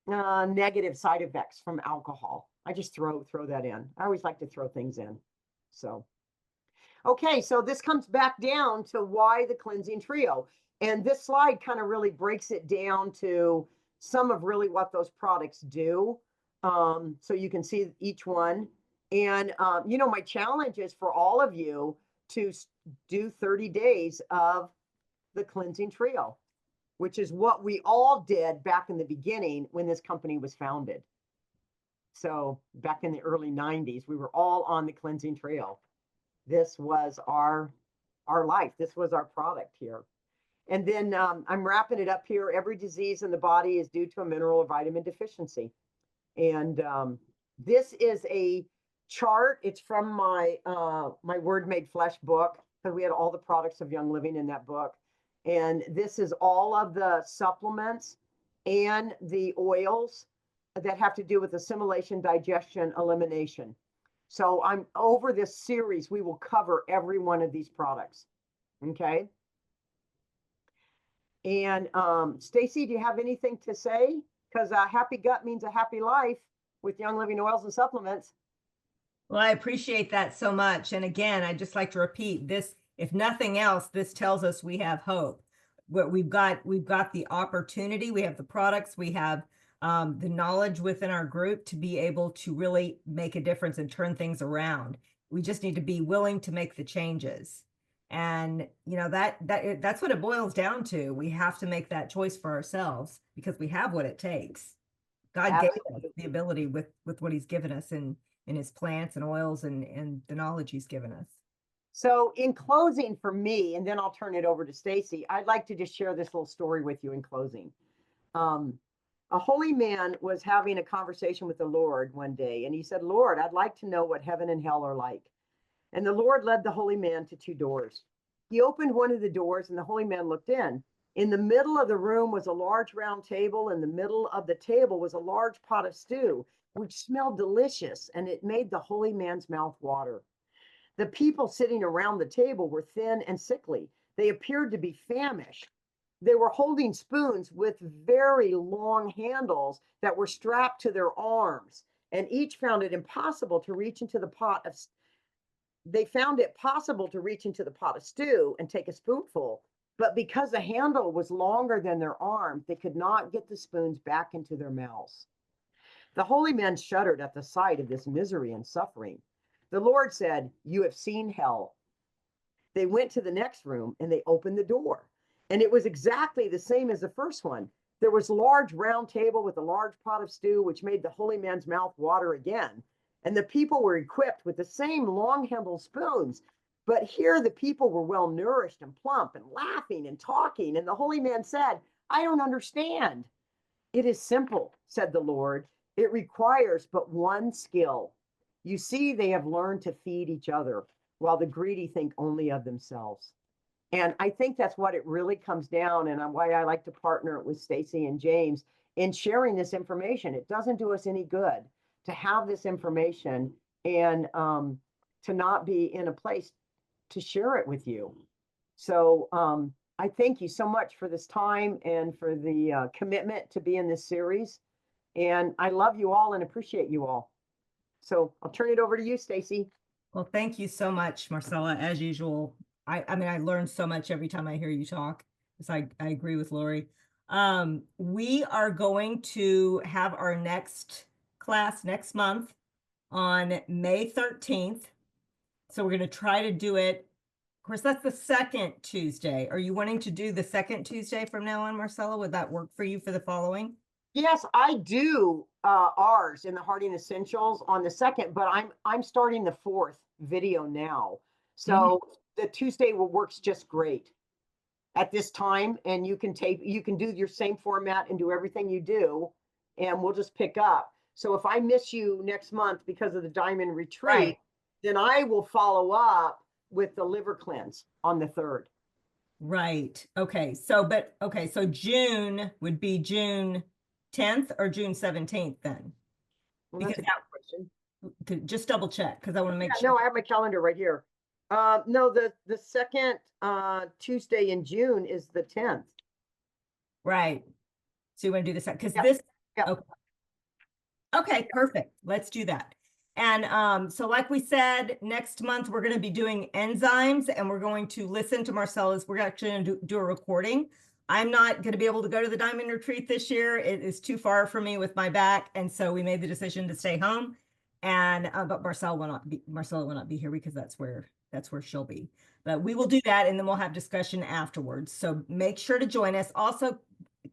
negative side effects from alcohol. I just throw that in. I always like to throw things in. So, okay, so this comes back down to why the cleansing trio. And this slide kind of really breaks it down to some of really what those products do. So you can see each one. And, my challenge is for all of you to do 30 days of the cleansing trio, which is what we all did back in the beginning when this company was founded. So back in the early 90s, we were all on the cleansing trail. This was our life. This was our product here. And then I'm wrapping it up here. Every disease in the body is due to a mineral or vitamin deficiency. And this is a chart. It's from my my Word Made Flesh book, because we had all the products of Young Living in that book. And this is all of the supplements and the oils that have to do with assimilation, digestion, elimination. So I'm over this series, we will cover every one of these products. Okay. And Stacy, do you have anything to say? Because a happy gut means a happy life with Young Living oils and supplements. Well, I appreciate that so much. And again, I just like to repeat this, if nothing else, this tells us we have hope. What we've got the opportunity, we have the products, we have the knowledge within our group to be able to really make a difference and turn things around. We just need to be willing to make the changes. And you know, that's what it boils down to. We have to make that choice for ourselves because we have what it takes. God gave us the ability with what he's given us in his plants and oils and the knowledge he's given us. So in closing for me, and then I'll turn it over to Stacy, I'd like to just share this little story with you in closing. A holy man was having a conversation with the Lord one day, and he said, Lord, I'd like to know what heaven and hell are like. And the Lord led the holy man to two doors. He opened one of the doors, and the holy man looked in. In the middle of the room was a large round table. In the middle of the table was a large pot of stew, which smelled delicious, and it made the holy man's mouth water. The people sitting around the table were thin and sickly. They appeared to be famished. They were holding spoons with very long handles that were strapped to their arms, and each found it impossible to reach into the pot of they found it possible to reach into the pot of stew and take a spoonful, but because the handle was longer than their arm, they could not get the spoons back into their mouths. The holy men shuddered at the sight of this misery and suffering. The Lord said, you have seen hell. They went to the next room and they opened the door. And it was exactly the same as the first one. There was a large round table with a large pot of stew, which made the holy man's mouth water again. And the people were equipped with the same long-handled spoons. But here the people were well nourished and plump and laughing and talking. And the holy man said, I don't understand. It is simple, said the Lord. It requires but one skill. You see, they have learned to feed each other, while the greedy think only of themselves. And I think that's what it really comes down, and why I like to partner with Stacy and James in sharing this information. It doesn't do us any good to have this information and to not be in a place to share it with you. So I thank you so much for this time and for the commitment to be in this series. And I love you all and appreciate you all. So I'll turn it over to you, Stacy. Well, thank you so much, Marcella. As usual, I mean, I learn so much every time I hear you talk. So I agree with Lori. We are going to have our next class next month on May 13th. So we're going to try to do it. Of course, that's the second Tuesday. Are you wanting to do the second Tuesday from now on, Marcella? Would that work for you for the following? Yes, I do ours in the Harting Essentials on the second, but I'm starting the fourth video now. So the Tuesday works just great at this time, and you can do your same format and do everything you do, and we'll just pick up. So if I miss you next month because of the Diamond Retreat, then I will follow up with the liver cleanse on the 3rd. Right. Okay. So June would be June 10th or June 17th then? Well, that's a good question. Just double check because I want to make sure. No, I have my calendar right here. No, the second Tuesday in June is the 10th. Right. So you want to do this because this. Yeah. Okay, perfect. Let's do that. And so like we said, next month we're going to be doing enzymes, and we're going to listen to Marcella's. We're actually going to do a recording. I'm not going to be able to go to the Diamond Retreat this year. It is too far for me with my back, and so we made the decision to stay home. And but Marcella will not be here because that's where she'll be. But we will do that, and then we'll have discussion afterwards. So make sure to join us. Also,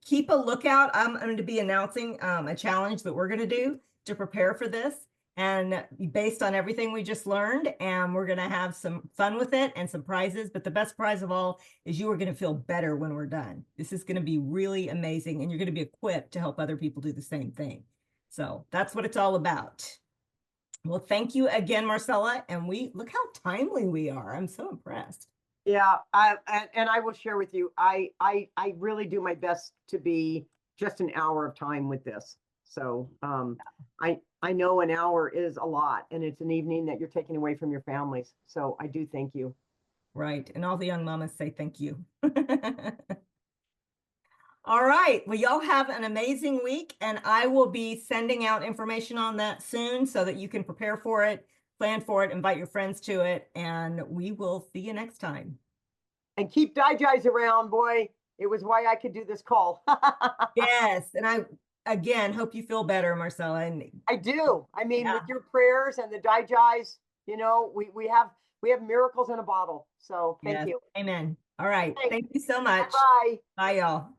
keep a lookout. I'm going to be announcing a challenge that we're going to do. to prepare for this and based on everything we just learned, and we're going to have some fun with it and some prizes. But the best prize of all is you are going to feel better when we're done. This is going to be really amazing, and you're going to be equipped to help other people do the same thing. So that's what it's all about. Well, thank you again, Marcella. And we look how timely we are. I'm so impressed. Yeah, and I will share with you, I really do my best to be just an hour of time with this. So I know an hour is a lot, and it's an evening that you're taking away from your families. So I do thank you. Right. And all the young mamas say thank you. All right. Well, y'all have an amazing week, and I will be sending out information on that soon so that you can prepare for it, plan for it, invite your friends to it, and we will see you next time. And keep Digestion around, boy. It was why I could do this call. Yes. And I, again, hope you feel better, Marcella. And I do. I mean, yeah. with your prayers and the Digestion, you know, we have miracles in a bottle. So thank Yes. you. Amen. All right. Thanks. Thank you so much. Bye. Bye, y'all.